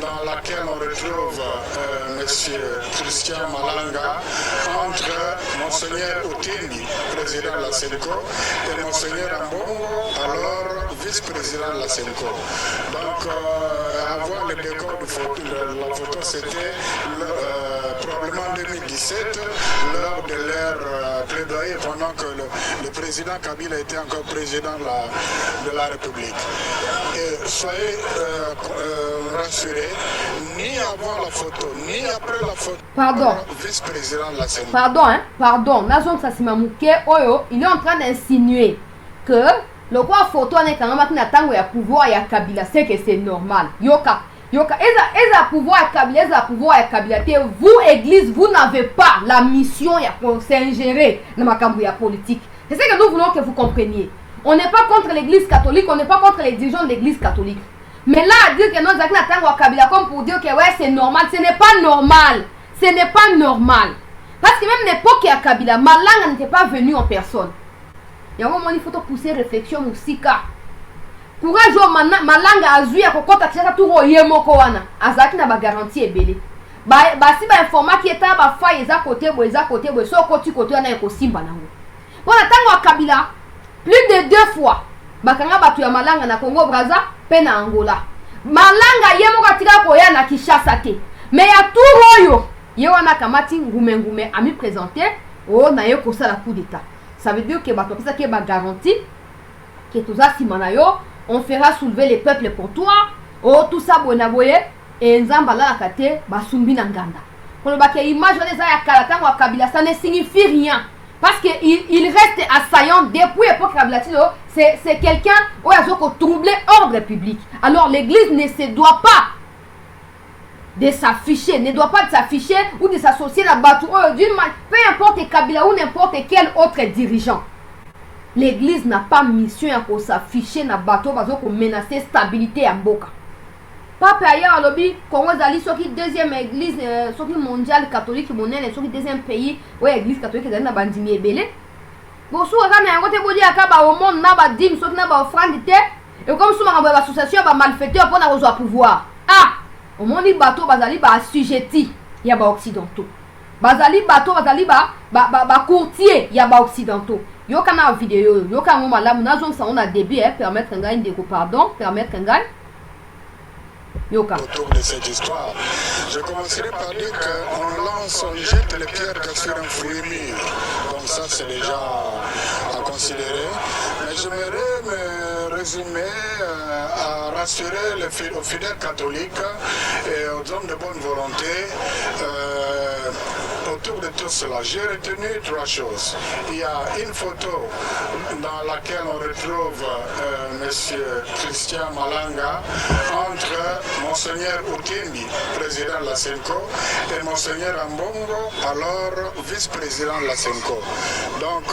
dans laquelle on retrouve M. Christian Malanga entre Monseigneur Otimbi, président de la SENCO, et Monseigneur Ambongo, alors vice-président de la SENCO. Donc, avoir le décor de la photo, c'était probablement en 2017, lors de leur plaidoyer, pendant que le président Kabila était encore président de la République. Et soyez rassurés, ni avant la photo, ni après la photo. Pardon. Vice-président de la CENI. Pardon. Nazon Sasimamouke, Oyo, il est en train d'insinuer que le quoi photo n'est quand même un tango ya pouvoir ya Kabila, c'est que c'est normal. Yoka, eza pouvoir ya Kabila, eza pouvoir ya Kabila. Vous, église, vous n'avez pas la mission ya pour s'ingérer dans ma cambouille politique. C'est ce que nous voulons que vous compreniez. On n'est pas contre l'église catholique, on n'est pas contre les dirigeants de l'église catholique. Mais là, à dire que non, Zaki Natango Kabila, comme pour dire que ouais, c'est normal, ce n'est pas normal. Ce n'est pas normal. Parce que même l'époque à Kabila, Malanga n'était pas venu en personne. Il y a un moment, il faut pousser réflexion aussi car. Courage, Malanga a joué à Kokota Tchaka Touro Yemoko Wana. Azaki n'a pas garanti et belé. Si un format qui est à ma faille, ils à côté, so côté, on a un costume banango. On attend à Kabila. Plus de 2 fois, bakanga batu ya Malanga na Congo Brazza, pe na Angola. Malanga yemoka tika koya na Kinshasa te. Mais ya tout royo, ye wana kamati ngume ami présenté, oh na yo kosa la coup d'état. Ça veut dire que bato pesa ke ba garantie que tout ça simana yo, on fera soulever les peuples pour toi. Oh tout ça bona boye et nzamba la kate basumbi na nganda. Pour le baké image wana za ya kalata wa Kabila, ça ne signifie rien. Parce qu'il reste assaillant depuis l'époque Kabilatino, c'est quelqu'un qui a troublé l'ordre public. Alors l'église ne se doit pas de s'afficher, ou de s'associer à la bataille d'une manière, peu importe Kabila ou n'importe quel autre dirigeant. L'église n'a pas mission à s'afficher dans la bataille pour menacer la stabilité à Mboka. Papa ailleurs lobby Congo Zali soki deuxième église soki mondiale catholique monene soki deuxième pays ouais église catholique dans na bandimi ebele bo so ka na ngote bodi akaba au monde na ba dim soki na ba offrande te et comme souma ba association ba malfaiteur pour na rejoindre pouvoir au monde bateau bazali ba assujetti ya ba occidentaux bazali bato bazali ba courtier ya ba occidentaux yo kana vidéo yo kana malamu nazo ça on a début permettre ngai ndeko pardon permettre ngai yoka autour de cette histoire. Je commencerai par dire qu'on lance, on jette les pierres sur un fruit mûr. Donc ça c'est déjà à considérer. Mais j'aimerais me résumer à rassurer aux fidèles catholiques et aux hommes de bonne volonté autour de tout cela. J'ai retenu 3 choses. Il y a une photo dans laquelle on retrouve monsieur Christian Malanga entre Monseigneur Otembi, président de la Senko, et Monseigneur Ambongo, alors vice-président de la Senko. Donc,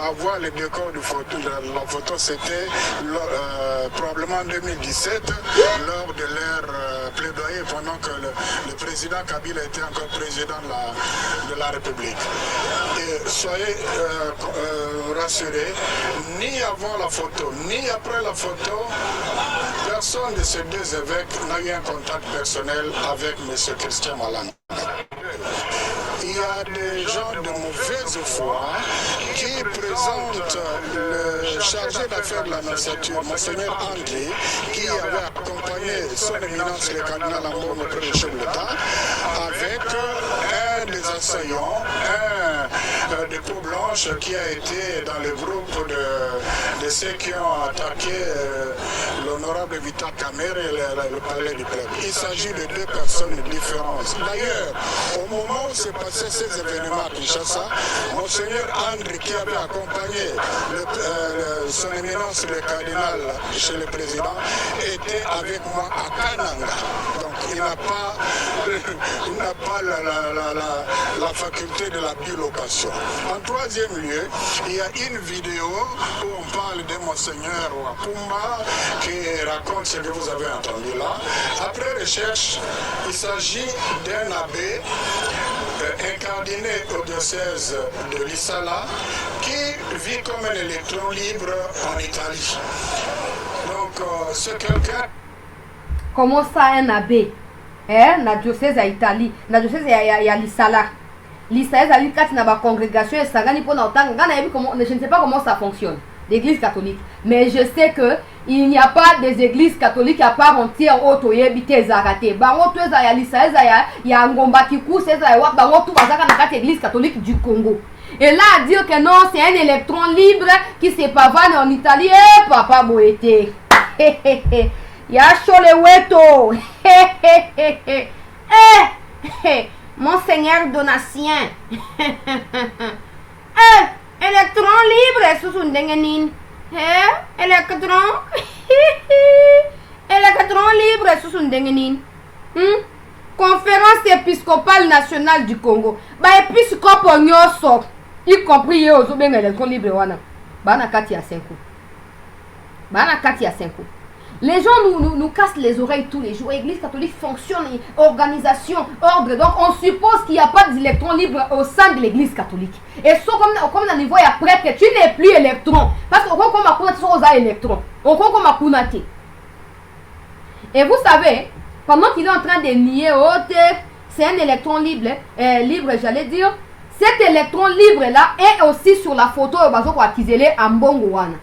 avoir les deux corps de la photo, c'était probablement en 2017, lors de leur plaidoyer, pendant que le président Kabila était encore président de la République. Et soyez rassurés, ni avant la photo, ni après la photo, personne de ces deux évêques n'a eu un contact personnel avec M. Christian Malanga. Il y a des gens de mauvaise foi qui présentent le chargé d'affaires de la Nonciature, Monseigneur André, qui avait accompagné son éminence le cardinal Ambongo auprès du chef de l'État, avec un des assaillants, un des peaux blanches qui a été dans le groupe de ceux qui ont attaqué l'honorable Vital Kamerhe et le palais du peuple. Il s'agit de 2 personnes différentes. D'ailleurs, au moment où s'est passé ces événements à Kinshasa, Monseigneur André, qui avait accompagné son éminence le cardinal chez le président, était avec moi à Kananga. Donc il n'a pas la faculté de la bilocation. En 3e lieu, il y a une vidéo où on parle de Monseigneur Wapumba qui raconte ce que vous avez entendu là. Après recherche, il s'agit d'un abbé incardiné au diocèse de Lissala qui vit comme un électron libre en Italie. Donc, c'est quelqu'un... Comment ça un abbé na diocèse à Italie, na diocèse ya Lissala. Lissala est quand na ba congrégation et sangani pour autant je ne sais pas comment ça fonctionne l'église catholique, mais je sais que il n'y a pas des églises catholiques à part entière auto yebite zakate bango to za ya Lissala ya ngomba kiku c'est ça wa bango tout bazaka na quatre église catholique du Congo. Et là à dire que non, c'est un électron libre qui se pavane en Italie, papa boete. Ya choleweto. Monseigneur Donatien. Électron libre sous un dengenin. Électron. Électron libre sous un dengenin. Conférence épiscopale nationale du Congo. Ba épiscope nyoso, y compris aux obenga électron libre wana. Bana kati à 5 coups. Bana kati à 5 coups. Les gens nous cassent les oreilles tous les jours. L'église catholique fonctionne, organisation, ordre. Donc on suppose qu'il n'y a pas d'électrons libres au sein de l'église catholique. Et sauf comme dans le niveau, il y a prêtre, tu n'es plus électron. Parce qu'on comme à kunati aux électrons. On comme à kunati. Et vous savez, pendant qu'il est en train de nier, c'est un électron libre, j'allais dire. Cet électron libre là est aussi sur la photo de Akizele Ambongo wana.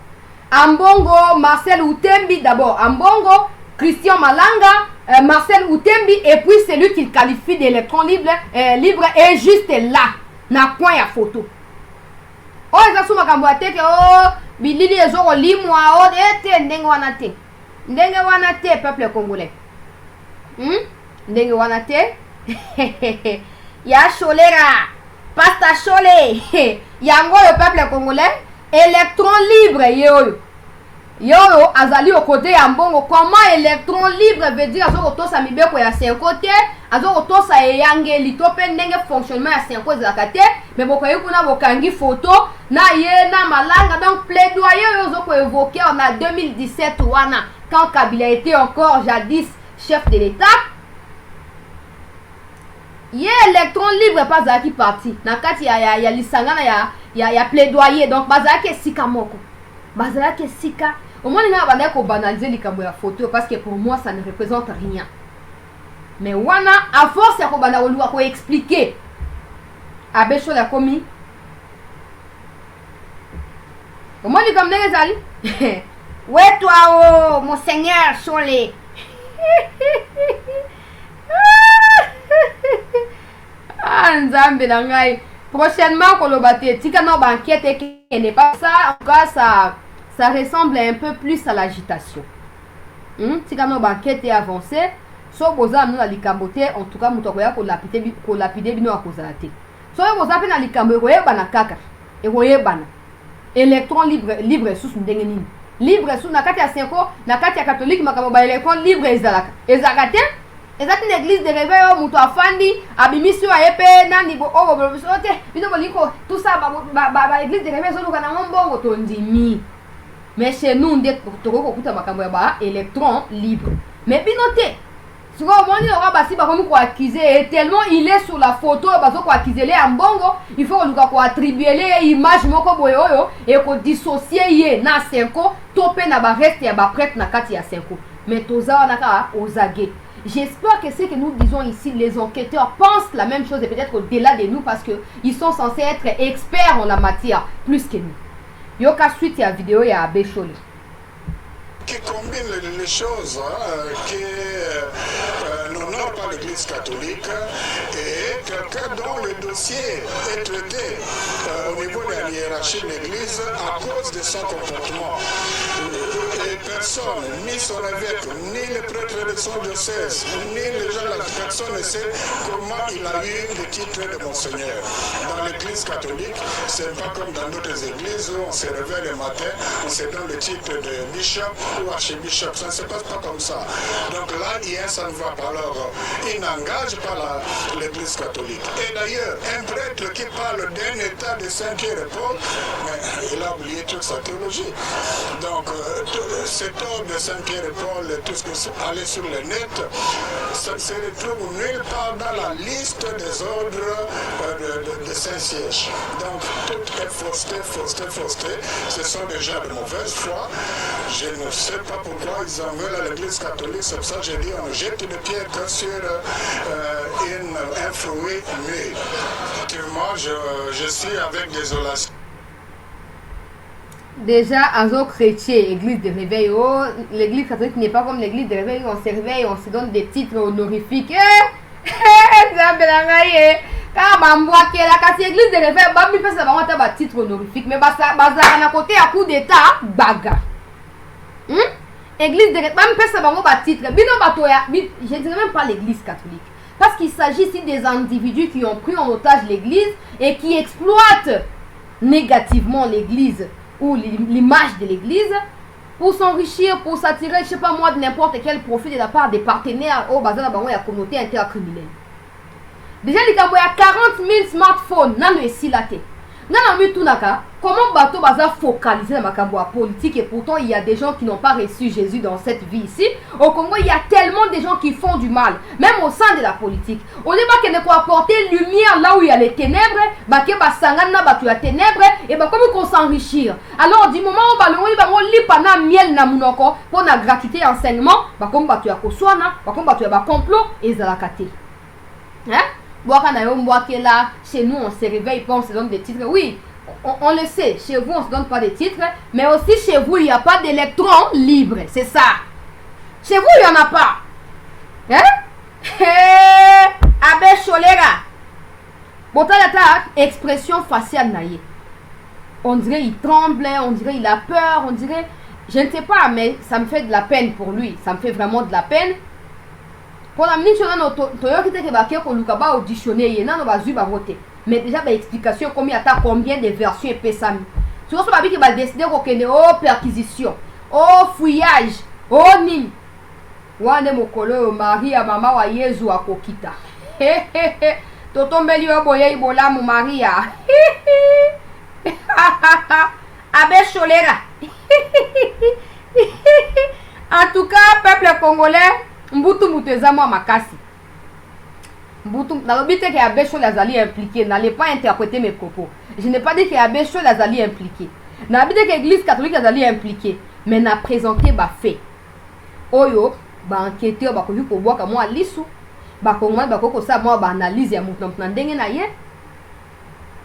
Ambongo, Marcel Outembi d'abord, Ambongo, Christian Malanga, Marcel Outembi, et puis celui qu'il qualifie d'électron libre est juste là, na coin ya photo. Oh, ils sont makamboate que oh, bilili ezoko limwa oh ete ndenge wana te. Ndenge wana te peuple congolais. Ndenge wana te. Ya cholera, pasta chole. Yango le peuple congolais. Électron libre yo azali au côté ya mbongo. Comment électron libre veut dire azo kotosa mibeko ya 5 côté azo kotosa eyangeli to pe ndenge fonctionnement ya 5 côté zakate mais bokoyi kuna bokangi photo na ye na Malanga. Donc plaidoyer yo ko évoquer en 2017 wana quand Kabila était encore jadis chef de l'État. Ye électron libre pas za ki parti na kati ya lisangana ya plaidoyer. Donc bazaki sika moko bazaki sika au moins il y a bandeko banaliser likambo ya photo parce que pour moi ça ne représente rien. Mais wana à force ya ko banda oluwa ko expliquer Abbé Chole a commis. Comment dit comme les ali? Ouais, toi, oh, mon seigneur Chole. Ah, Nzambe nangai. Prochainement, qu'on le batte. Tika no banquette qui n'est pas ça. En tout cas, ça ressemble un peu plus à l'agitation. Tika no banquette est avancée. So boza nous la likambote. En tout cas, mutokoya ko lapide bino akozalate. So boza pe na likambo ko yebana kaka. E ko yebana. Électron libre sous ndenge nini. Libre sous na kati ya senko, na kati ya catholique makambo ba électron libre ezalaka. Ezakate? Ezaki une église de réveil au muto afandi, abimisi wa epe nani bo o sote, bino boliko tout ça ba église de réveil zo luka na mbongo to ndimi. Mais chez nous ndé toko kokuta makambo ya ba électron libre. Mais binote si vous voyez le basi ba comme quoi accuser tellement il est sur la photo bazo ko accuser les mbongo, il faut luka ko attribuer les images moko boyoyo et ko dissocier ye na 5 topé na ba reste ya ba prêtre na kati ya 5. Mais toza naka ozage. J'espère que ce que nous disons ici, les enquêteurs pensent la même chose et peut-être au-delà de nous parce qu'ils sont censés être experts en la matière, plus que nous. Yoka suite à la vidéo, il y a Abbé Chole. Qui combine les choses, qui n'honore pas l'Église catholique et quelqu'un dont le dossier est traité au niveau de la hiérarchie de l'Église à cause de son comportement. Et personne, ni son évêque, ni les prêtres de son diocèse, ni les gens de la personne ne sait comment il a eu le titre de Monseigneur. Dans l'Église catholique, c'est pas comme dans d'autres églises où on se réveille le matin, on se donne le titre de bishop ou archbishop. Ça ne se passe pas comme ça. Donc là, ça ne va pas. Alors, il n'engage pas l'Église catholique. Et d'ailleurs, un prêtre qui parle d'un état de Saint-Pierre-et-Paul, il a oublié toute sa théologie. Donc, cet ordre de Saint-Pierre-et-Paul, tout ce qui est allé sur le net, ça ne se retrouve nulle part dans la liste des ordres de Saint-Siège. Donc, tout est fausseté. Ce sont des gens de mauvaise foi. Je ne sais pas pourquoi ils en veulent à l'Église catholique. C'est pour ça que j'ai dit on jette une pierre que sur un fruit mûr. Effectivement, je suis avec désolation. Déjà, Azo chrétien, église de réveil, oh, l'église catholique n'est pas comme l'église de réveil, on se réveille, on se donne des titres honorifiques. Kasi église de réveil, bah, mi pesa ba wata ba titre honorifique, mais baza na côté à coup d'état, baga. Église de réveil, bah, mi pesa ba ba titre, bino batoya, je dirais même pas l'église catholique. Parce qu'il s'agit ici des individus qui ont pris en otage l'église et qui exploitent négativement l'église ou l'image de l'église pour s'enrichir, pour s'attirer, je sais pas moi, de n'importe quel profit de la part des partenaires au bazar de la communauté intercriminelle. Déjà, il y a 40 000 smartphones, nan le silaté. Nan ami tout naka, comment bateau bazar focaliser la makamboa politique et pourtant il y a des gens qui n'ont pas reçu Jésus dans cette vie ici. Au Congo, il y a tellement de gens qui font du mal, même au sein de la politique. Au lieu de ne pas apporter lumière là où il y a les ténèbres, bah que bah sangana bah tu as ténèbres et bah comme qu'on s'enrichir. Alors du moment où bah le lit pana miel na munoko pour la gratuité enseignement, bah comme bah tu as koswana, bah comme bah tu as bah complot et zalakate. Hein? Là, chez nous, on se réveille, on se donne des titres. Oui, on le sait. Chez vous, on ne se donne pas des titres. Mais aussi, chez vous, il n'y a pas d'électrons libres. C'est ça. Chez vous, il n'y en a pas. Hein? Abbé Cholera. Bon, expression faciale. On dirait il tremble, on dirait il a peur, on dirait... Je ne sais pas, mais ça me fait de la peine pour lui. Ça me fait vraiment de la peine. Pour la minute, on auditionné, mais déjà, l'explication, combien de versions et pesami. Tu vois, ce qui va décider oh, perquisition, oh, fouillage, oh, ni. Wane mokolo, Maria, maman, wa Yezu, a kokita. Totombeli, boye, ibola, mon Maria. Abbé Cholera. En tout cas, peuple congolais, Mbutu Muteza moi makasi. Mbutu n'alobite que Abbé Chole azali impliqué, n'allez pas interpréter mes propos. Je n'ai pas dit que Abbé Chole azali impliqué. N'habite que l'église catholique azali impliqué, mais n'a présenté ba fait. Oyo ba enquêteur ba koyu ko boka moi lisu. Ba ko moi ba ko sa moi ba analyse ya mutu ndenge na ye.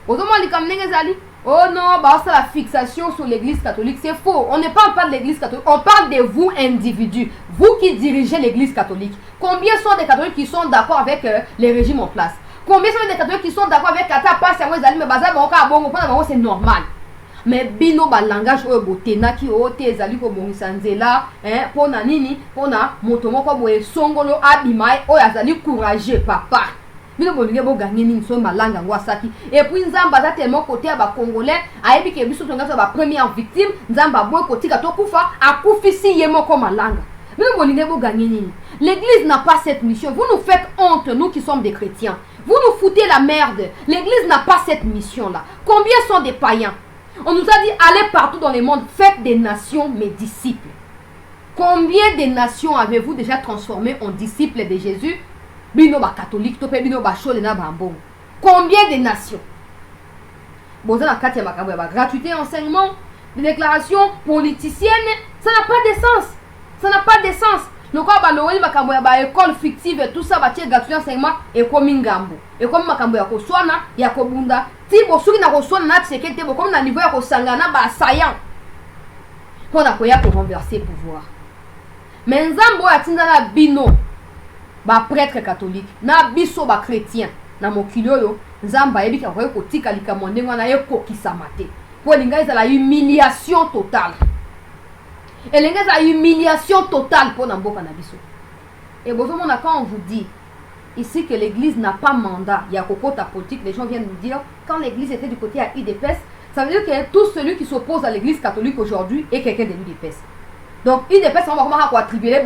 Oh non, bah c'est la fixation sur l'église catholique, c'est faux. On ne parle pas de l'église catholique, on parle de vous individus, vous qui dirigez l'église catholique. Combien sont des catholiques qui sont d'accord avec les régimes en place? Combien sont des catholiques qui sont d'accord avec Kata passe à c'est normal. Mais bino ba langage o botena ki o te ezali ko bongisa nzela pona nini pona moto moko boye songolo abimai o azali courageux papa. Bino bolinge bo gagner nini so malanga ngwasaki. Et puis nzamba za tellement côté ba congolais ayebi ke biso tonga ba première victime nzamba boy côté ka to kufa akufisi yemo ko malanga. Bino bolinge bo gagner nini. L'église n'a pas cette mission. Vous nous faites honte, nous qui sommes des chrétiens. Vous nous foutez la merde. L'église n'a pas cette mission-là. Combien sont des païens? On nous a dit, allez partout dans le monde, faites des nations mes disciples. Combien de nations avez-vous déjà transformées en disciples de Jésus? Binoba catholique, combien de nations? Gratuité, enseignement, des déclarations politiciennes, ça n'a pas de sens. Ça n'a pas de sens. Le quoi école fictive et tout ça va tirer gratuit enseignement et comme ingambo et comme makambo ya koswana ya kobunda ti bosuki na koswana na tsekete bo comme na niveau ya kosangana ba sayan pour na koya pour renverser pouvoir. Mais nzambo ya tinda na bino ba prêtre catholique na biso ba chrétien na mokili oyo nzamba yebi ka koya kotika likambo ndenga na ekokisa mate pour linga za la humiliation totale. Et les gars, la humiliation totale pour Namboka Nabiso. Et bon, quand on vous dit ici que l'église n'a pas mandat, il y a ta politique, les gens viennent nous dire, quand l'église était du côté à UDPS, ça veut dire que tout celui qui s'oppose à l'église catholique aujourd'hui est quelqu'un de l'UDPS. Donc, UDPS, on va vraiment attribuer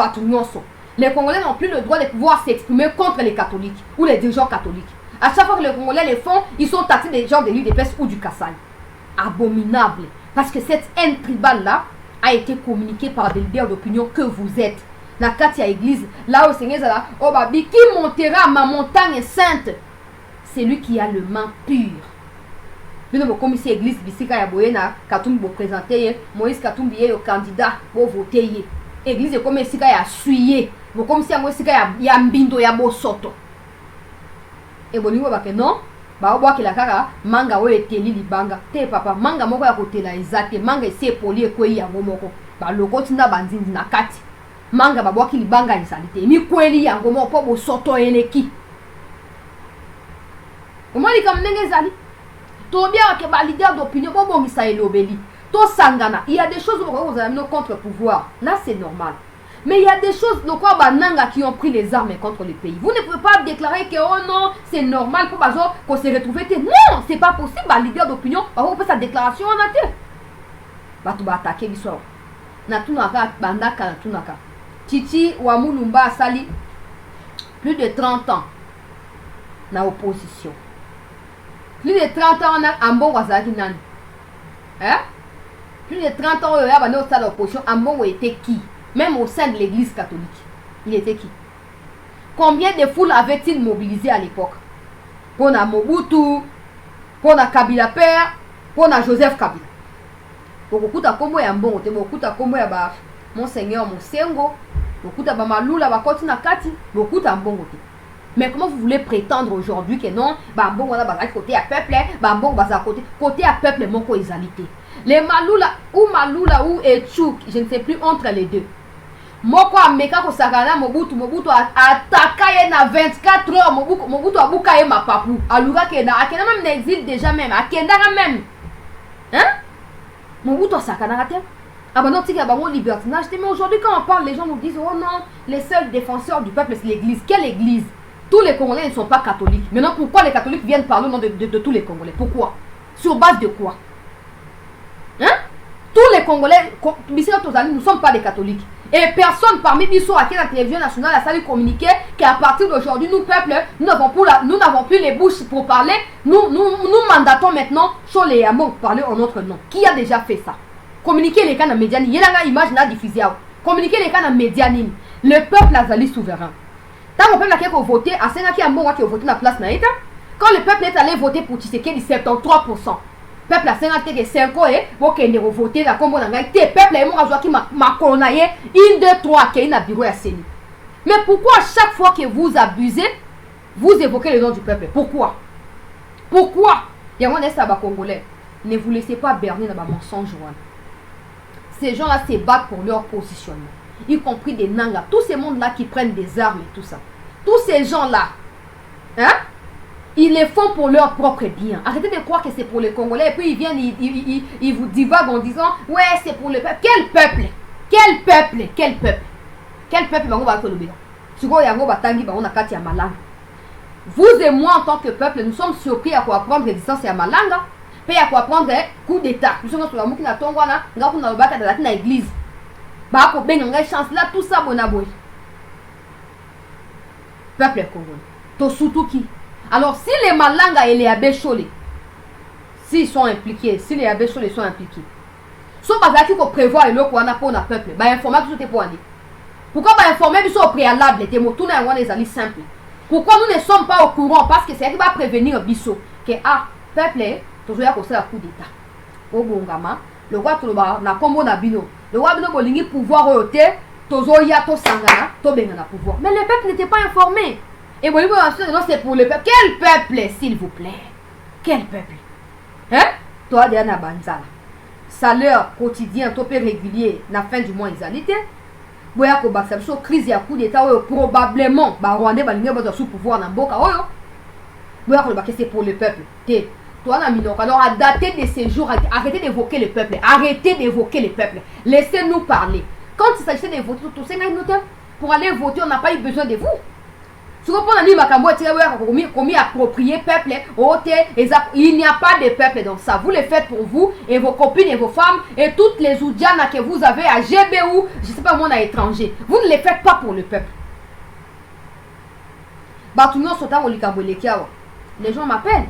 les Congolais n'ont plus le droit de pouvoir s'exprimer contre les catholiques ou les dirigeants catholiques. À chaque fois que les Congolais les font, ils sont taxés des gens de l'UDPS ou du Kassai. Abominable. Parce que cette haine tribale-là a été communiqué par des leaders d'opinion que vous êtes. La Katia Église, là au Seigneur, oh babi, qui montera à ma montagne sainte? C'est lui qui a le main pur. Nous comme ici Église, Bissika Yaboyena, Katumbo présenté, Moïse Katumbi est au candidat pour voter. Église comme ici a suié, comme si Moïse ya mbindo ya bosoto. Et bon, non. Ba obo ki la kaka manga we eteli libanga te papa manga moko ya kotela ezate manga ese poli ekoi yango moko ba loko tinda banzinzi na kati manga ba boki libanga insanité ni kweli yango moko po bo soto eleki omali kam ndenge ezali to bien ke ba leader d'opinion bo bongisa elobeli to sangana il y a des choses où vous avez nos contre-pouvoir là c'est normal. Mais il y a des choses qui ont pris les armes contre le pays. Vous ne pouvez pas déclarer que oh non, c'est normal pour qu'on se retrouve. Non, c'est pas possible. Le leader d'opinion, on peut sa déclaration en attaque. Tu vas attaquer l'histoire. Natunaka, bandaka, natunaka. Titi Wamulumba Sali, plus de 30 ans dans l'opposition. Plus de 30 ans en bon Wazaki Nan. Hein? Plus de 30 ans, il y a dans l'opposition. En bon, était qui? Même au sein de l'église catholique. Il était qui? Combien de foules avait-il mobilisé à l'époque? Pour na Mobutu, pour na Kabila Père, pour na Joseph Kabila. Beaucoup de combo ya mbongo, beaucoup de combo ya ba Monseigneur Monsengo, beaucoup de Malula ba koti na kati, beaucoup de mbongo. Mais comment vous voulez prétendre aujourd'hui que non, ba mbongo na ba côté à peuple, ba mbongo ba côté à peuple moko ezalité. Les Malula ou Etchouk, je ne sais plus entre les deux. Moko ameka ko sakana Mobutu ataka na 24 heures Mobutu abuka ye mapapu aluka kena akena même n'existe déjà même akenda même hein Mobutu sakana te abandon tika bango libertinage mais aujourd'hui quand on parle les gens nous disent oh non les seuls défenseurs du peuple c'est l'église. Quelle église? Tous les Congolais ne sont pas catholiques. Maintenant pourquoi les catholiques viennent parler au nom de tous les Congolais? Pourquoi? Sur base de quoi? Hein? Tous les Congolais, nous ne sommes pas des catholiques. Et personne parmi nous à la télévision nationale a salué communiquer qu'à partir d'aujourd'hui, nous, peuple, nous n'avons plus les bouches pour parler. Nous mandatons maintenant sur les amants pour parler en notre nom. Qui a déjà fait ça? Communiquer les cas dans les médias. Il y a une image diffusée. Communiquer les cas dans les médias. Le peuple a allé souverain. Tant que le peuple a voté, à 5 ans qui a voté dans la place naïta. Quand le peuple est allé voter pour Tshisekedi, 73%. Peuple a 55 ans et il a voté la combo dans le peuple a colonaye 1, 2, 3 qui est bureau à Séni. Mais pourquoi chaque fois que vous abusez, vous évoquez le nom du peuple? Pourquoi? Pourquoi? Il y a un Congolais. Ne vous laissez pas berner dans le mensonge. Ces gens-là se battent pour leur positionnement. Y compris des Nangas. Tous ces mondes-là qui prennent des armes et tout ça. Tous ces gens-là, hein, ils les font pour leur propre bien. Arrêtez de croire que c'est pour les Congolais. Et puis ils viennent, ils vous divaguent en disant, ouais, c'est pour le peuple. Quel peuple? Quel peuple? Quel peuple? Quel peuple? Vous et moi, en tant que peuple, nous sommes surpris à quoi apprendre résistance à Malanga. Puis à quoi apprendre coup d'état. Nous sommes sur la mouki na tongwana, nous avons dans l'église. Bah, pour bien une chance là, tout ça, bon aboy. Peuple congolais. To surtout qui? Alors, si les Malanga et les Abécholés, s'ils sont impliqués, si les Abécholés sont impliqués, sont pas là qu'il faut prévoir et l'autre pour un peuple, bah, informer tout ce pour aller. Pourquoi bah, informer au préalable, les mots, tout les alliés simples? Pourquoi nous ne sommes pas au courant? Parce que c'est elle qui va prévenir Bissot que, ah, peuple, toujours à cause de coup d'état. Au Bongama, le roi Toloba, na combo na bino, le roi Bino Bolingi pouvoir ôter, toujours ya to sangana, to bengana pouvoir. Mais le peuple n'était pas informé. Et bon, c'est pour le peuple. Quel peuple, s'il vous plaît? Quel peuple? Hein? Toi, Diana Banzala. Salaire quotidien, topé régulier, na fin du mois, ils allaient. Boya ko baksa so crise ya coup d'état probablement ba Rwandais ba linga ba sous pouvoir na mboka oyo. Boya ko bakse c'est pour le peuple. Toi na minok. Alors à dater de ces jours, arrêtez d'évoquer le peuple. Arrêtez d'évoquer le peuple. Laissez-nous parler. Quand il s'agissait de voter tout ça pour aller voter, on n'a pas eu besoin de vous. Si vous comprenez comment approprier peuple, il n'y a pas de peuple dans ça. Vous le faites pour vous et vos copines et vos femmes et toutes les oudianas que vous avez à GB ou je ne sais pas moi à l'étranger. Vous ne les faites pas pour le peuple. Les gens m'appellent.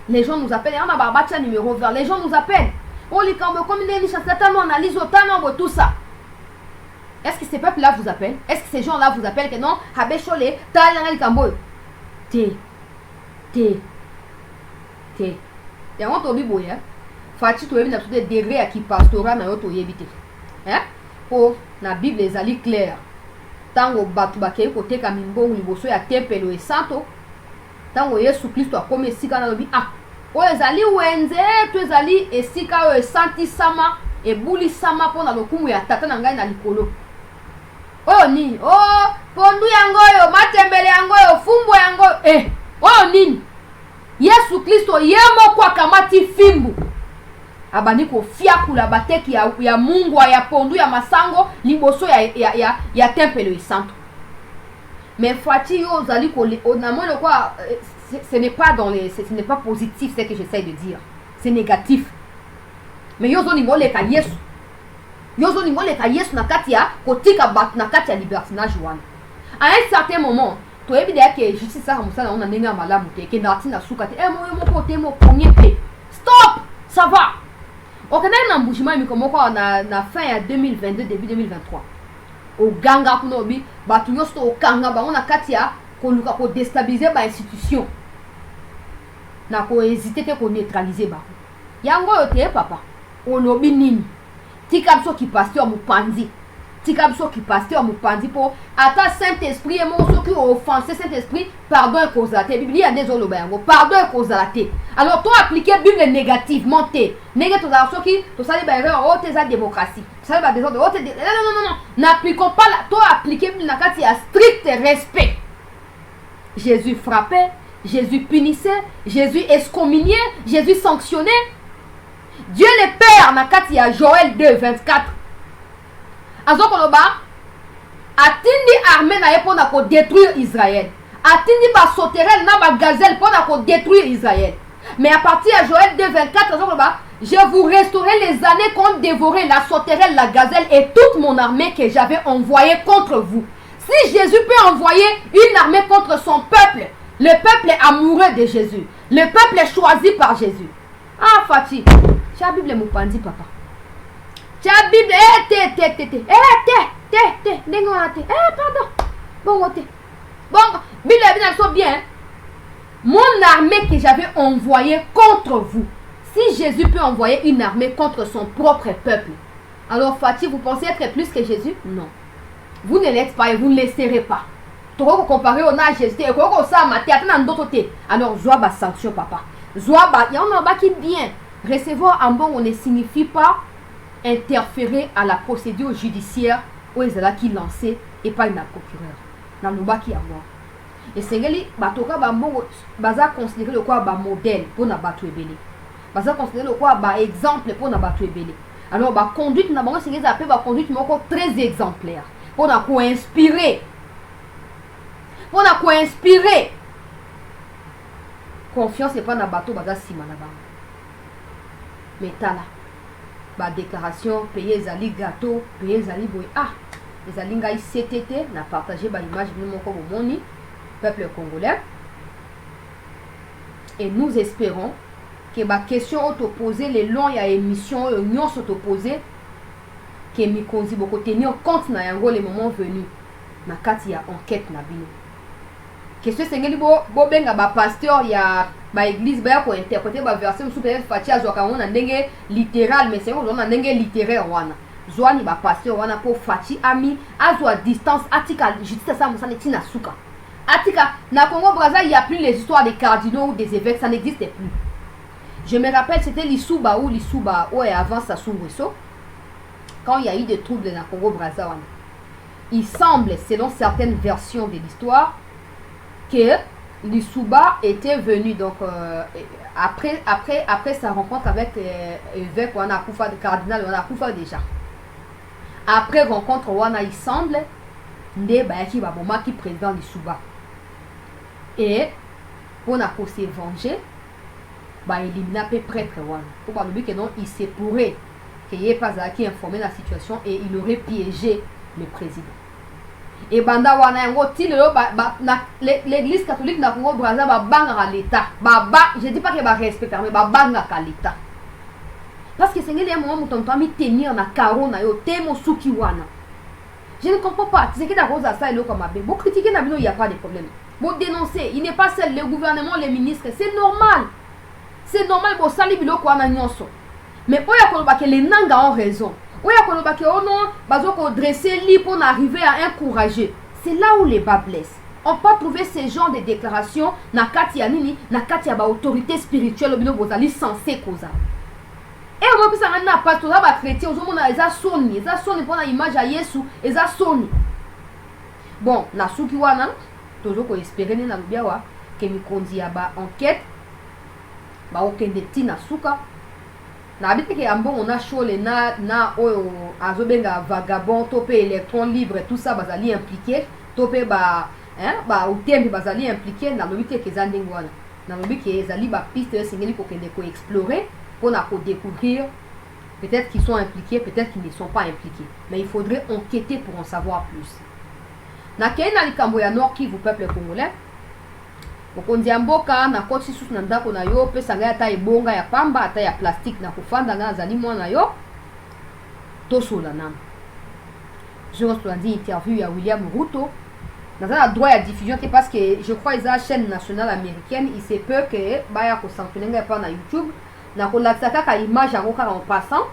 Les gens nous appellent. On a barbacha numéro vert. Les gens nous appellent. On lit comme on analyse autant tout ça. Est-ce que ces peuples-là vous appellent? Est-ce que ces gens-là vous appellent que non? Habécholé, Talangal Kambo. Té. Et on tobi boya. Fati to na des degrés à qui pastorat na yo to yebité. Hein? Pour la Bible les ali clair. Tango batu bakay côté kamimbo liboso ya tempelo et santo. Tango Yesu Kristo akome sika na lobi ah. O ezali wenze to ezali esika o santi sama e buli sama pona lokumu ya tata na ngai na likolo. Oh nini? Oh, pondu yangoyo, matembele yangoyo, fumbo yangoyo. Oh nini? Yesu Kristo yemo kwa kamati fimbu. Abani ko fiakula bateki ya Mungu ya pondu ya masango liboso ya tempelo santo. Mais fati yo zali ko onamolo quoi ce n'est pas dans les ce n'est pas positif ce que j'essaie de dire. C'est négatif. Mais yo zoni mole ka Yesu. Yozo ni mole ka Yesu na kati ya kotika bat na kati ya libertinage wana. À un certain moment, to ebide ke justice ça comme ça on a nenga malamu ke ndati na suka te mo côté mo premier pe. Stop, ça va. O kana na mbujima mi komoko na fin ya 2022 début 2023. O ganga kuno bi batu nyosto o kanga ba on na kati ya ko luka ko déstabiliser ba institution. Na ko hésiter te ko neutraliser ba. Yango yo te papa. O lobi nini? Tikabso qui pasteur Mupanzi. Tikabso qui pasteur Mupanzi pour atta Saint-Esprit et mon qui offensé Saint-Esprit, pardon et causalité. Bible a des olobango, pardon et causalité. Alors toi appliquer Bible négativement t'es. Négatif aux qui to ça les erreur haute la démocratie. Ça va des autres haute non. N'appliquons pas la toi appliquer Bible na kati à strict respect. Jésus frappait, Jésus punissait, Jésus excommuniait, Jésus sanctionnait. Dieu le Père na kati ya Joël 2:24. Azokoloba atindi armée na pour na ko détruire Israël. Atindi ba sauterelle na ba gazelle pour na ko détruire Israël. Mais à partir de Joël 2:24 Azokoloba, je vous restaurerai les années qu'ont dévoré la sauterelle, la gazelle et toute mon armée que j'avais envoyée contre vous. Si Jésus peut envoyer une armée contre son peuple, le peuple est amoureux de Jésus. Le peuple est choisi par Jésus. Ah Fati, tu as la Bible Mupanzi papa. Tu as la Bible pardon. Bon Bible elles sont bien. Mon armée que j'avais envoyée contre vous. Si Jésus peut envoyer une armée contre son propre peuple, alors Fati, vous pensez être plus que Jésus? Non. Vous ne l'êtes pas et vous ne le serez pas. Tu vas comparer au âge Jésus et alors, je vois ma sanction papa. Zoaba, il y en a qui bien. Recevoir en bon, on ne signifie pas interférer à la procédure judiciaire où ils ont qui lancé et pas une procureur. Dans le bas qui a moi. Et c'est que batoka bambo baza considérer le quoi modèle pour na batu ebele. Baza considérer le quoi exemple pour na batu ebele. Alors ba conduite na bango c'est que appelle ba conduite moko très exemplaire. Pour na ko inspirer. Pour na ko inspirer. Confiance et pas na bateau baza sima na bango. Mais tala ba déclaration payer zali gâteau, payer zali boy les alinga CTT na partagé ba image de mon moni peuple congolais et nous espérons que ma question opposée les longs ya émission union sont opposés que mi konzi boko tenir compte na yango les moments venus na kati ya enquête na bino question sengeli bo benga ba pasteur ya ba église ba ko interpréter ba verset sous peut-être fati azoka on ndenge littéral mais c'est on ndenge littéraire wana zoani ba pasteur wana po fati ami azo à distance atika justice ça musane tina suka atika na Congo Brazza il y a plus les histoires des cardinaux ou des évêques ça n'existe plus. Je me rappelle c'était Lissouba ouais avant Sassou Nguesso quand il y a eu des troubles dans Congo Brazza wana. Il semble selon certaines versions de l'histoire que Lissouba était venu donc après sa rencontre avec évêque wana Koufa de cardinal wana Koufa déjà. Après rencontre wana il semble nde bayaki baboma qui président Lissouba. Et pour na ko se venger ba éliminer peu prêtre wana. Pour ba que non il se pourrait qu'il y ait pas qui informé la situation et il aurait piégé le président. Et banda wana yango tilelo l'église catholique na Congo Brazza ba banga l'état. Je dis pas que ba respecter mais ba banga ka l'état. Parce que c'est un moment où tu as mis tenir na caro na yo temo suki wana. Je ne comprends pas. C'est que la rose à ça et le comme abbé. Vous critiquez na bino, il n'y a pas de problème. Vous dénoncez, il n'est pas seul le gouvernement, les ministres, c'est normal. C'est normal pour sali bilo kwa na nyonso. Mais oya koloba que les nanga ont raison. Oya koloba que oh non, bazo ko dresser lit pour arriver à encourager. C'est là où les bas blessent. On peut trouver ce genre de déclarations na kati ya nini, na kati ya ba autorité spirituelle bino bozali censé koza. Et on peut s'en na pas tout ça ba chrétien, on mona eza soni pour na image à Yesu, eza soni. Bon, na suki wana toujours ko espérer na lubiawa que mi kondi ya ba enquête ba okende tina suka. Na habite que ambo on a chaud les na oyo azobenga vagabond topé électron libre tout ça bazali impliqué topé ba ba utembi bazali impliqué na lobite que zandingo wana. Na lobite que zali ba piste singeli ko kende ko explorer pour découvrir peut-être qu'ils sont impliqués, peut-être qu'ils ne sont pas impliqués. Mais il faudrait enquêter pour en savoir plus. Na kena likambo ya Nord Kivu peuple congolais. Okondi amboka na koti sous na ndako na yo pe sanga ata ebonga ya pamba ata ya plastique na kufanda na zali mwana yo. Tosola nam. Je me suis dit interview ya William Ruto. Dans un droit à diffusion parce que je crois que la chaîne nationale américaine il se peut que baya ko sanctionner pas na YouTube. Na kolakisa kaka image yango kaka en passant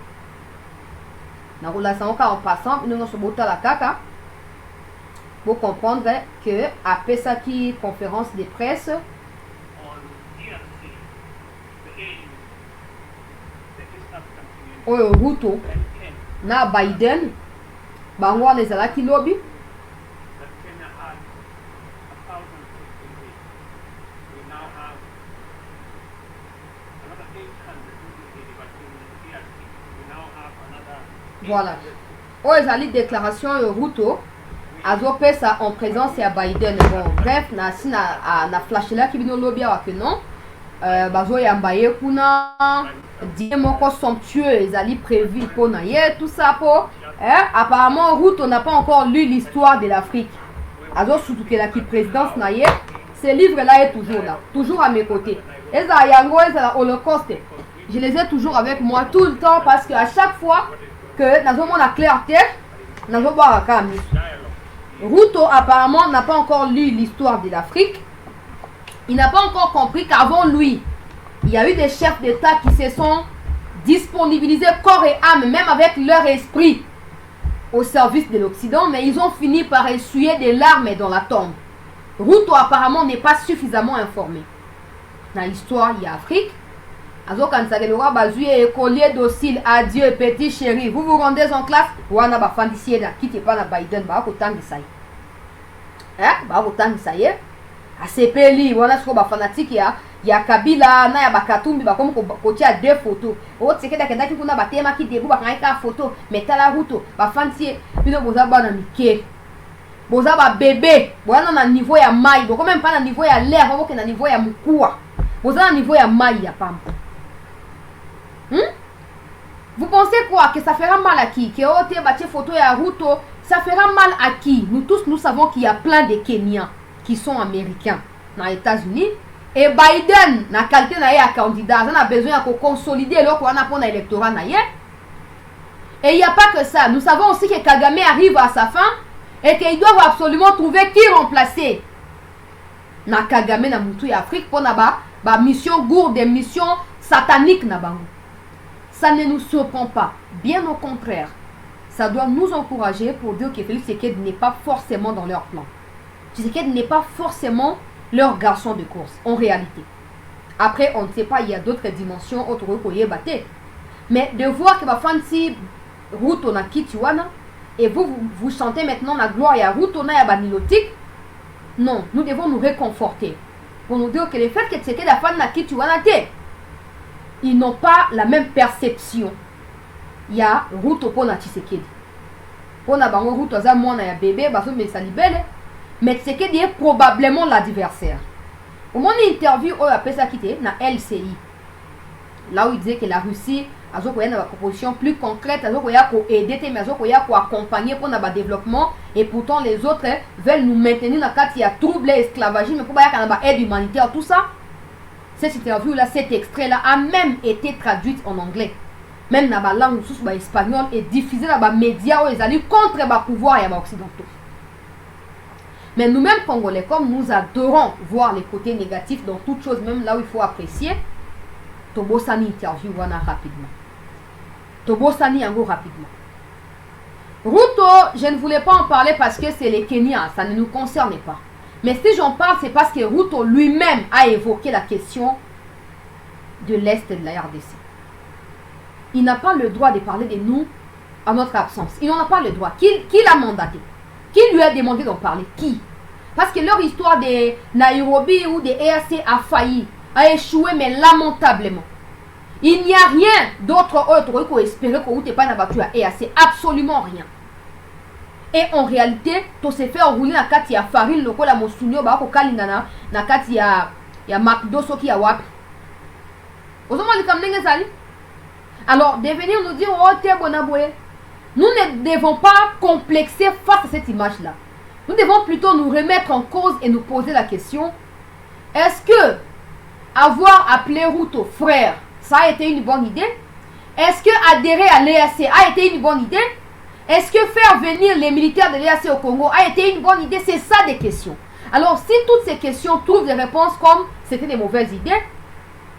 na kolakisa yango kaka en passant nous se botala kaka pour comprendre que après ça qui conférence de presse oyo Ruto na Biden bango wana ezalaki lobby voilà. Oh, ils allaient déclaration Ruto. Azo ça en présence à Biden. Bon, bref, na flash là qui vient lobby avec non. Bazo yambaye kuna die moko somptueux, ils allaient prévu pour naie tout ça pour. Apparemment Ruto n'a pas encore lu l'histoire de l'Afrique. Azo surtout que la qui présidence naie, ce livre là est toujours là, toujours à mes côtés. Et ça yango et ça Holocauste. Je les ai toujours avec moi tout le temps parce que à chaque fois que nous avons la clarté, nous avons voir la Ruto apparemment n'a pas encore lu l'histoire de l'Afrique. Il n'a pas encore compris qu'avant lui, il y a eu des chefs d'État qui se sont disponibilisés corps et âme, même avec leur esprit, au service de l'Occident, mais ils ont fini par essuyer des larmes dans la tombe. Ruto apparemment n'est pas suffisamment informé. dans l'histoire il y a Afrique. Azo kanisa le roi bazuye collier docile, adieu petit chéri, vous vous rendez en classe, wana ba fandisier da quitte pas na Biden ba ko tangisa yi. Ba ko tangisa yi. Asepeli wana siko ba fanatique ya Kabila na ya Bakatumbi ba comme ko tia deux photos. O tsekeda kenda ki kuna batema ki debu ba kaika photo, metala ruto, ba fandisier bino boza ba na mike. Boza ba bébé, wana na niveau ya mai, bo même pas na niveau ya l'air, bo ke na niveau ya mukua. Boza na niveau ya mai ya pampa. Vous pensez quoi? Que ça fera mal à qui? Que Ote bâti photo et à Ruto, ça fera mal à qui? Nous tous, nous savons qu'il y a plein de Kenyans qui sont américains dans les États-Unis. Et Biden, na qualité na un candidat, on a besoin de consolider leur électorat. Et il n'y a pas que ça. Nous savons aussi que Kagame arrive à sa fin et qu'ils doivent absolument trouver qui remplacer. Na Kagame na Moutou et Afrique pour na mission gourde, des missions sataniques na bango. Ça ne nous surprend pas. Bien au contraire. Ça doit nous encourager pour dire que Félix Tshisekedi n'est pas forcément dans leur plan. Tshisekedi n'est pas forcément leur garçon de course, en réalité. Après, on ne sait pas, il y a d'autres dimensions autres que batté. Mais de voir que Bafansi Ruto na Kitiwana, et vous chantez maintenant la gloire à Ruto na Banilotique, non, nous devons nous réconforter. Pour nous dire que le fait que Tshisekedi a fan na Kitiwana, ils n'ont pas la même perception. Il y a Ruto pour na Tshisekedi. Pour na bango Ruto za mwana ya bébé baso me salibele, mais Tshisekedi est probablement l'adversaire. Au moment de l'interview on appelle ça quitter na LCI. Là où il disait que la Russie a une proposition plus concrète, a aider mais a accompagner pour notre développement et pourtant les autres veulent nous maintenir dans le cas trouble et esclavagisme mais pour qu'il y ait aide humanitaire tout ça. Cette interview-là, cet extrait-là a même été traduit en anglais. Même dans la langue espagnole et diffusé dans les médias où ils allaient contre le pouvoir et les occidentaux. Mais nous-mêmes, Congolais, comme nous adorons voir les côtés négatifs dans toute chose, même là où il faut apprécier, Tobosani interview rapidement. Tobosani en rapidement. Ruto, je ne voulais pas en parler parce que c'est les Kenyans, ça ne nous concerne pas. Mais si j'en parle, c'est parce que Ruto lui-même a évoqué la question de l'Est de la RDC. Il n'a pas le droit de parler de nous à notre absence. Il n'en a pas le droit. Qui l'a mandaté? Qui lui a demandé d'en parler? Qui? Parce que leur histoire de Nairobi ou de EAC a failli, a échoué, mais lamentablement. Il n'y a rien d'autre qu'on espérait qu'on n'ait pas battu à EAC. Absolument rien. Et en réalité, tout s'est fait rouler dans la farine, le la mosunyo, ba ko kalingana, na kati ya McDo soki ya wapi. Alors, de venir nous dire, oh, t'es bonaboué. Nous ne devons pas complexer face à cette image-là. Nous devons plutôt nous remettre en cause et nous poser la question, est-ce que avoir appelé Ruto frère, ça a été une bonne idée? Est-ce que adhérer à l'EAC a été une bonne idée? Est-ce que faire venir les militaires de l'EAC au Congo a été une bonne idée? C'est ça des questions. Alors si toutes ces questions trouvent des réponses comme c'était des mauvaises idées,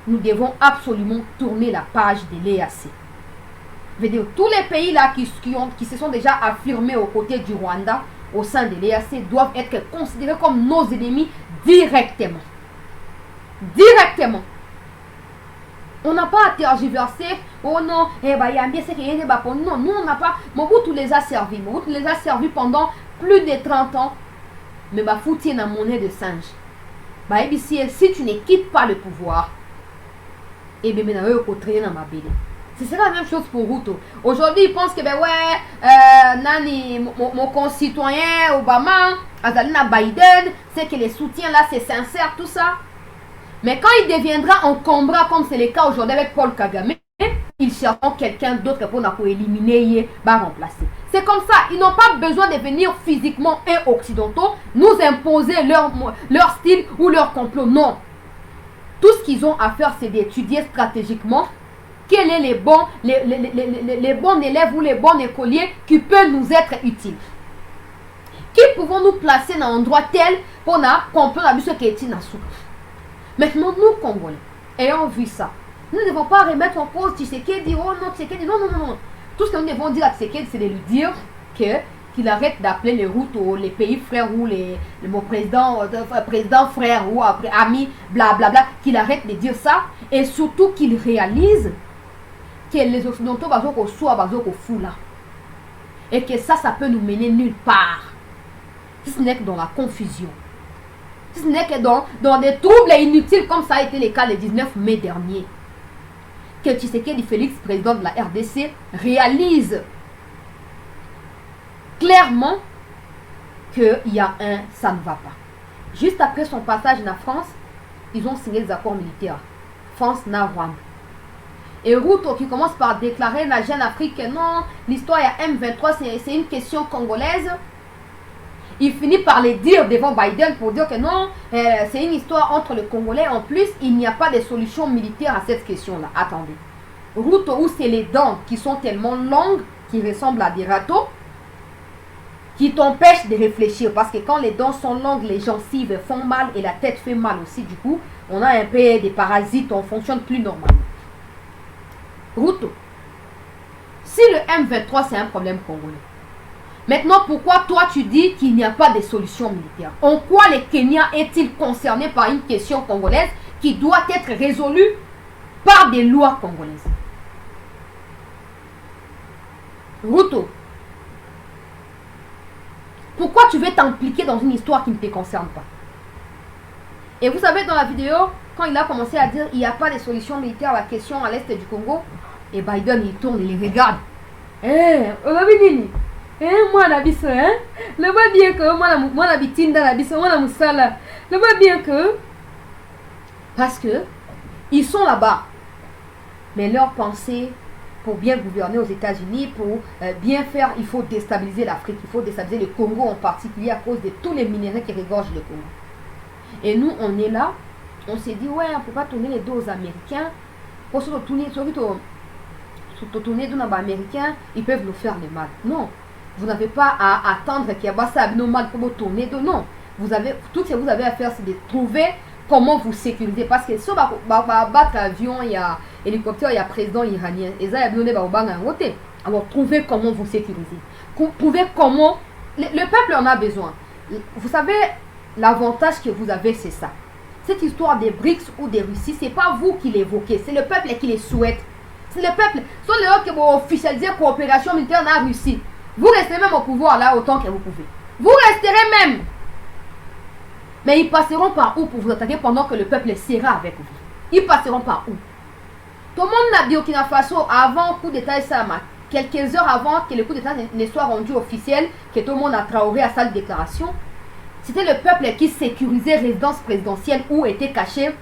nous devons absolument tourner la page de l'EAC. Je veux dire, tous les pays là qui se sont déjà affirmés aux côtés du Rwanda au sein de l'EAC doivent être considérés comme nos ennemis directement. Directement. On n'a pas à tergiverser. Oh non, non, nous on n'a pas. Mobutu les a servis. Mobutu les a servis pendant plus de 30 ans. Mais bah foutu dans monnaie de singe. Bah si tu ne quittes pas le pouvoir, et bien maintenant on va dans ma bille. C'est la même chose pour Ruto. Aujourd'hui, ils pensent que ben ouais, nani mon concitoyen Obama, Azalina Biden, c'est que les soutiens là c'est sincère tout ça. Mais quand il deviendra encombrant, comme c'est le cas aujourd'hui avec Paul Kagame, ils chercheront quelqu'un d'autre pour éliminer, pour remplacer. C'est comme ça, ils n'ont pas besoin de venir physiquement et occidentaux nous imposer leur style ou leur complot. Non. Tout ce qu'ils ont à faire, c'est d'étudier stratégiquement quels sont les bons élèves ou les bons écoliers qui peuvent nous être utiles. Qui pouvons-nous placer dans un endroit tel pour comprendre ce qui est inassouple. Maintenant, nous, Congolais, ayant vu ça, nous ne devons pas remettre en cause Tshisekedi, oh non, Tshisekedi, non. Tout ce que nous devons dire à Tshisekedi, c'est de lui dire que qu'il arrête d'appeler les routes les pays frères ou mon président frère ou après ami, blablabla, qu'il arrête de dire ça et surtout qu'il réalise que les Occidentaux vont fou là et que ça peut nous mener nulle part si ce n'est que dans la confusion, si ce n'est que dans des troubles inutiles comme ça a été le cas le 19 mai dernier, que Tshisekedi Félix, président de la RDC, réalise clairement qu'il y a ça ne va pas. Juste après son passage en France, ils ont signé des accords militaires. France na Rwanda. Et Ruto qui commence par déclarer la Jeune Afrique que non, l'histoire à M23 c'est une question congolaise. Il finit par les dire devant Biden pour dire que non, c'est une histoire entre les Congolais. En plus, il n'y a pas de solution militaire à cette question-là. Attendez. Ruto où c'est les dents qui sont tellement longues, qui ressemblent à des râteaux, qui t'empêchent de réfléchir. Parce que quand les dents sont longues, les gencives font mal et la tête fait mal aussi. Du coup, on a un peu des parasites, on fonctionne plus normalement. Ruto, si le M23 c'est un problème congolais, maintenant pourquoi toi tu dis qu'il n'y a pas de solution militaire? En quoi le Kenya est-il concerné par une question congolaise qui doit être résolue par des lois congolaises? Ruto, pourquoi tu veux t'impliquer dans une histoire qui ne te concerne pas? Et vous savez, dans la vidéo, quand il a commencé à dire qu'il n'y a pas de solution militaire à la question à l'est du Congo, et Biden il tourne et il regarde. On a vu Nini? Moi la biso, le voit bien que moi la bitinda la biso, moi la moussala. Le voit bien que parce que ils sont là-bas, mais leur pensée pour bien gouverner aux États-Unis, pour bien faire, il faut déstabiliser l'Afrique, il faut déstabiliser le Congo en particulier à cause de tous les minéraux qui regorgent le Congo. Et nous, on est là, on s'est dit, ouais, on ne peut pas tourner les dos aux Américains. Pour se retourner, d'un Américain, ils peuvent nous faire le mal. Non, vous n'avez pas à attendre qu'il y ait ça nos mal pour vous tourner de non. Tout ce que vous avez à faire, c'est de trouver comment vous sécuriser. Parce que si on va battre avion, il y a hélicoptère, il y a président iranien. Et ça, il y a un côté. Alors, trouvez comment vous sécuriser. Trouvez comment. Le peuple en a besoin. Vous savez, l'avantage que vous avez, c'est ça. Cette histoire des BRICS ou des Russie, ce n'est pas vous qui l'évoquez, c'est le peuple qui les souhaite. C'est le peuple. Ce sont les autres qui vont officialiser la coopération militaire dans la Russie. Vous restez même au pouvoir là autant que vous pouvez. Vous resterez même. Mais ils passeront par où pour vous attaquer pendant que le peuple sera avec vous? Ils passeront par où? Tout le monde n'a dit au Burkina Faso avant le coup d'État Sama, quelques heures avant que le coup d'État ne soit rendu officiel, que tout le monde a Traoré à sa déclaration. C'était le peuple qui sécurisait résidence présidentielle où était caché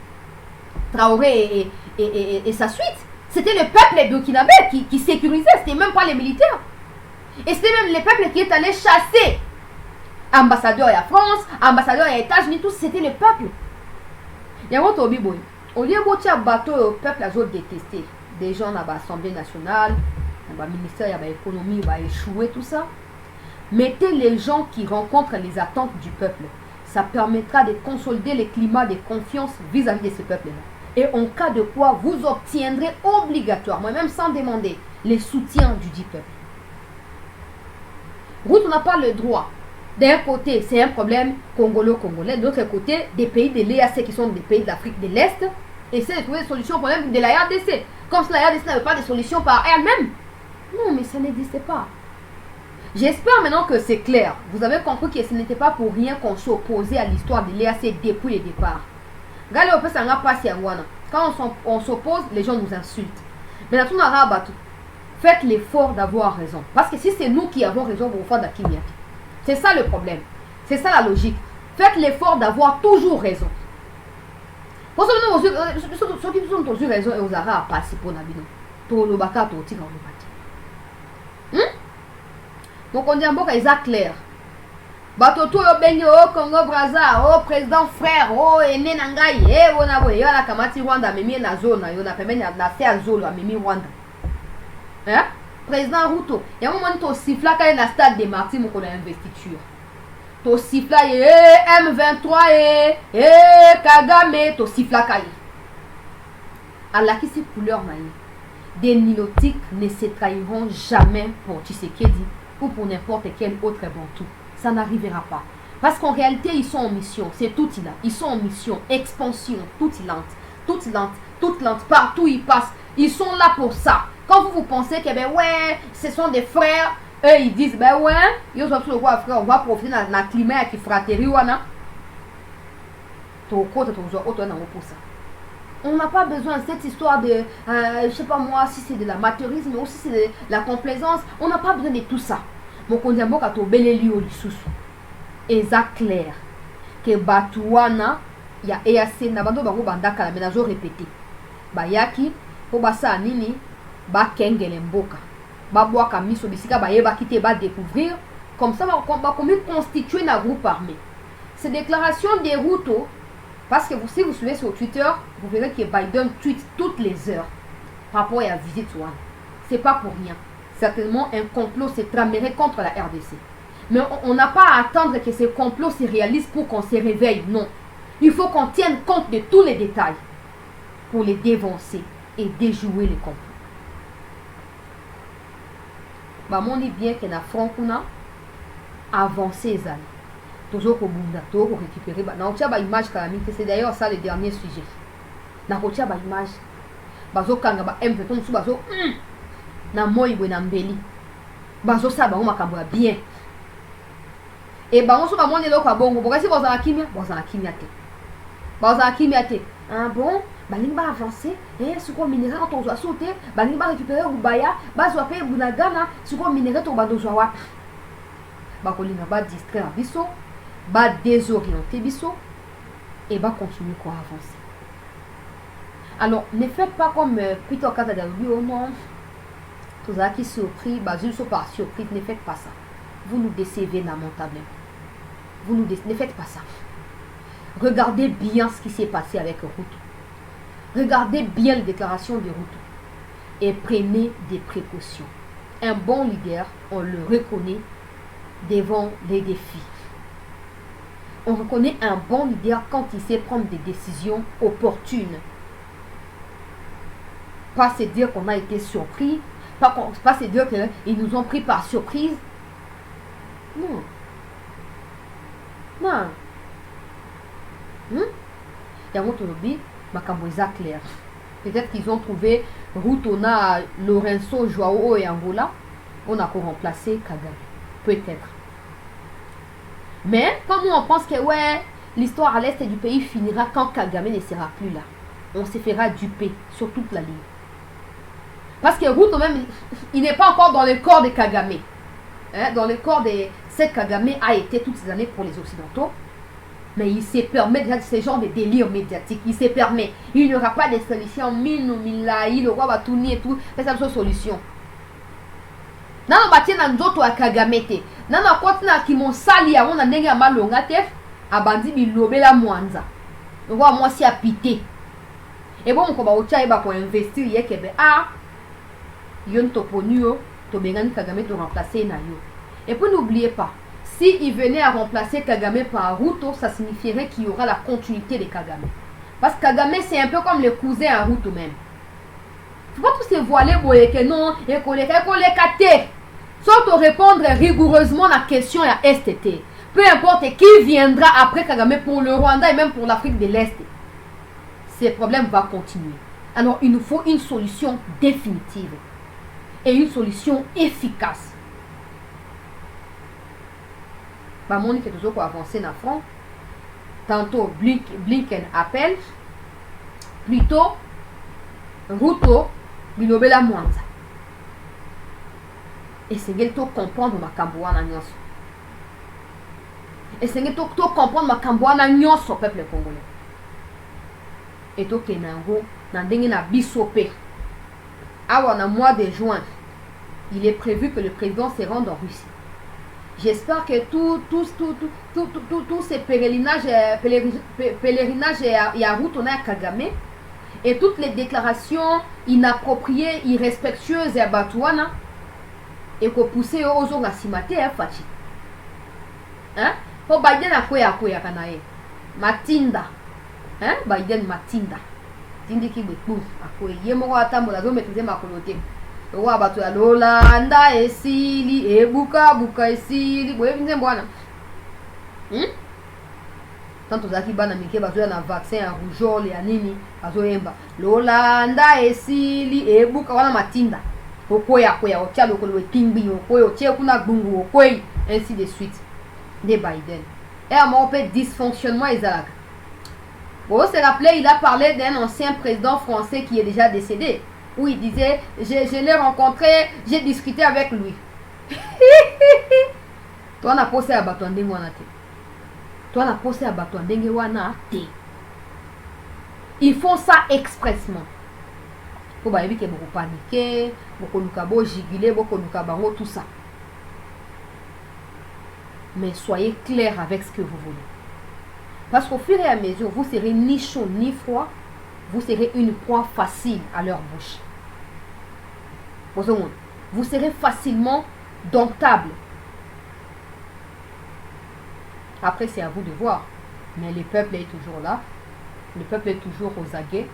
Traoré et sa suite. C'était le peuple burkinabé qui sécurisait, c'était même pas les militaires. Et c'était même le peuple qui est allé chasser ambassadeur à France, ambassadeur aux États-Unis, tout c'était le peuple. Il y a un autre biboy. Au lieu de bateau, le peuple a détesté. Des gens à l'Assemblée nationale, dans le ministère de l'économie, va échouer, tout ça. Mettez les gens qui rencontrent les attentes du peuple. Ça permettra de consolider le climat de confiance vis-à-vis de ce peuple-là. Et en cas de quoi, vous obtiendrez obligatoirement, même sans demander, les soutiens du dit peuple. Route, on n'a pas le droit. D'un côté, c'est un problème congolo-congolais. De l'autre côté, des pays de l'EAC qui sont des pays de l'Afrique de l'Est essaient de trouver des solutions au problème de la RDC. Comme si la RDC n'avait pas de solution par elle-même. Non, mais ça n'existait pas. J'espère maintenant que c'est clair. Vous avez compris que ce n'était pas pour rien qu'on s'opposait à l'histoire de l'EAC depuis le départ. Quand on s'oppose, les gens nous insultent. Mais là, tout faites l'effort d'avoir raison. Parce que si c'est nous qui avons raison, vous faites d'Akimia. C'est ça le problème. C'est ça la logique. Faites l'effort d'avoir toujours raison. Pour ceux qui ont toujours raison, ils auront à passer pour Nabino. Pour le baka, pour le tigre, donc on dit en boka, ils sont clairs. Batoto yo bengi o Congo Brazza, o président frère, o ene nangai, wona boye, yo na kamati Rwanda mimi na zone, yo na pembeni na se zolo mimi Rwanda. Hein? Président Ruto, il y a un moment to sifla ka na stade de Martyrs moko na investiture. To sifla M23 Kagame to sifla ka. Allah qui c'est couleur na. Des nilotiques ne se trahiront jamais pour Tshisekedi ou pour n'importe quel autre bantou. Ça n'arrivera pas. Parce qu'en réalité, ils sont en mission. C'est tout là. Ils sont en mission. Expansion. Toute lente. Partout ils passent. Ils sont là pour ça. Quand vous pensez que, ben ouais, ce sont des frères, eux, ils disent, ben ouais, ils ont le roi frère, on va profiter dans le climat qui fratérie, pour ça. On n'a pas besoin de cette histoire de, je sais pas moi, si c'est de l'amateurisme, ou si c'est de la complaisance. On n'a pas besoin de tout ça. Mon condamné quand on beleli au sous. Et ça clair que Batouana, il y a EAC, n'abandonne pas bandaka la ménage répété. Bayaki, pour basa nini, ba kengele mboka. Ba boa kamiso bisika ba yeba kite ba découvrir. Comme ça, va constituer un groupe armé. Ces déclarations des routes. Parce que si vous suivez sur Twitter, vous verrez que Biden tweet toutes les heures par rapport à la visite. Ce n'est pas pour rien. Certainement, un complot s'est tramé contre la RDC. Mais on n'a pas à attendre que ce complot se réalise pour qu'on se réveille. Non. Il faut qu'on tienne compte de tous les détails pour les dévancer et déjouer les complots. On dit bien que la France a avancé les années. Toujours au Bunda, toujours récupérer. Image c'est d'ailleurs ça le dernier sujet. Na kotia ba image. Bazo kanga ba M sous bazo. Na moi na mbeli. Bazo ça ba makambo bien. Et ba on so ba moni lo kwa bongo. Boka si boza na kimia te. Boza na kimia te. Ah bon, ba limba avancer et ce qu'on minéral quand on doit sauter, ba limba récupérer ubaya, bazo apé bunagana, ce qu'on minéral to ba dozo wa. Ba kolinga ba distraire biso. Va désorienter biso et va continuer à avancer. Alors ne faites pas comme Peter Kazadabi, oh non, tous ceux qui sont surpris, ils sont pas surpris, ne faites pas ça. Vous nous décevez lamentablement. Ne faites pas ça. Regardez bien ce qui s'est passé avec Ruto. Regardez bien les déclarations de Ruto et prenez des précautions. Un bon leader, on le reconnaît devant les défis. On reconnaît un bon leader quand il sait prendre des décisions opportunes. Pas se dire qu'on a été surpris, pas se dire qu'ils nous ont pris par surprise. Non. Non. Il y a un autre lobby, clair. Peut-être qu'ils ont trouvé Rutona, Lorenzo, Joao et Angola. On a encore remplacé Kagame. Peut-être. Mais quand nous on pense que ouais, l'histoire à l'est du pays finira quand Kagame ne sera plus là, on se fera duper sur toute la ligne. Parce que Ruto même, il n'est pas encore dans le corps de Kagame. Dans le corps de cette Kagame a été toutes ces années pour les Occidentaux. Mais il se permet déjà ce genre de délire médiatique. Il se permet. Il n'y aura pas de solution. Le roi va tourner et tout. C'est ça la solution. Nano batie na nzoto ya Kagame te. Nano akoti na kimonsali ya wana ndenge ya malonga te. Abandi bilobela mwanza. Ngwa mwasi apite. Et bon ko ba ocha eba ko investir yekebe a yon toponio to bengani Kagame to remplacer na yo. Et puis n'oubliez pas, si il venait à remplacer Kagame par Ruto, ça signifierait qu'il y aura la continuité de Kagame. Parce que Kagame c'est un peu comme le cousin à Ruto même. Il ne faut pas tous se voiler pour que non, et qu'on les caté. Sauf de répondre rigoureusement à la question à STT. Peu importe qui viendra après Kagame pour le Rwanda et même pour l'Afrique de l'Est. Ces problèmes vont continuer. Alors il nous faut une solution définitive. Et une solution efficace. Mon fait toujours pour avancer dans le front. Tantôt Blinken appelle. Plutôt Ruto bilobela mwanza. Et c'est que tu comprendre ma camboana nyonso. Et c'est que tu comprendre ma camboana nyonso peuple congolais. Et to kenango na ndenge na bisope. Awa na mois de juin, il est prévu que le président se rende en Russie. J'espère que tous ces pèlerinages à Rutona Kagame et toutes les déclarations inappropriées, irrespectueuses à Batouana et qu'on poussait aux autres à s'imiter à Fachi. Hein? Pour Biden à quoi kanae? Matinda. Hein? Biden Matinda. Tindi qui me pousse à quoi? Yemoro atambo la zone maîtriser ma coloté. Wa bato ya Lolanda esili ebuka buka esili boye binze bwana. Tanto zaki bana mike bazo ya na vaccin ya rougeole ya nini bazo yemba Lolanda esili ebuka wana matinda. Okoya koya otia lokolo wetimbi okoya otia kuna gbungu okoya ainsi de suite. De Biden. Et à mon peu dysfonctionnement ezalaka. Bon, se rappeler, il a parlé d'un ancien président français qui est déjà décédé. Où il disait, je l'ai rencontré, j'ai discuté avec lui. Toi, on a posé à Batouandeng Wanate. Toi, on a posé à Batouandeng Wanate. Ils font ça expressement. Pour éviter que vous paniquez, beaucoup de giguler, beaucoup de tout ça. Mais soyez clair avec ce que vous voulez. Parce qu'au fur et à mesure, vous serez ni chaud ni froid, vous serez une proie facile à leur bouche. Vous serez facilement domptable. Après, c'est à vous de voir. Mais le peuple est toujours là. Le peuple est toujours aux aguets.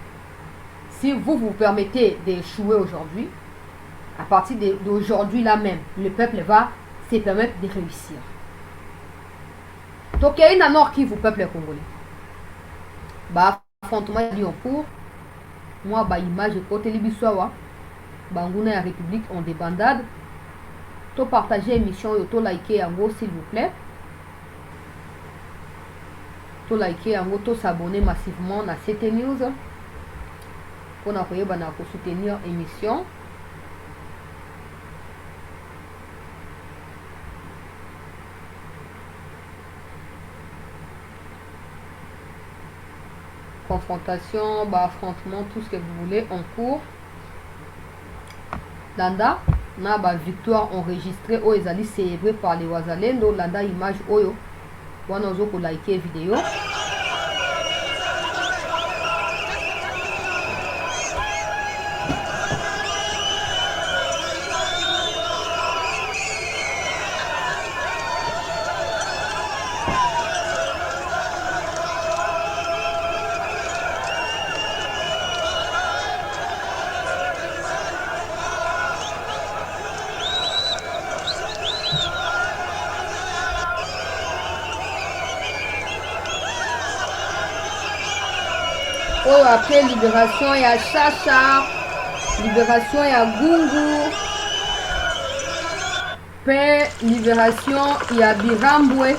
Si vous vous permettez d'échouer aujourd'hui, à partir d'aujourd'hui là même, le peuple va se permettre de réussir. Donc, il y a une annonce qui vous peuple congolais. Bah, affrontement en cours. Moi, bah, image côté Libissawa. Bangouna et la République ont des bandades. To partager l'émission et to liker en gros, s'il vous plaît. To liker en gros, to s'abonner massivement à CT News. Pour soutenir l'émission. Confrontation, bah, affrontement, tout ce que vous voulez en cours. Landa, na ba victoire enregistrée au ezali célébré par les Wazalendo. Landa image oyo. Wana ozo ko liker vidéo. Oh, après libération, il y a Chacha. Libération, il y a Gungu. Paix, libération, il y a Biramboué.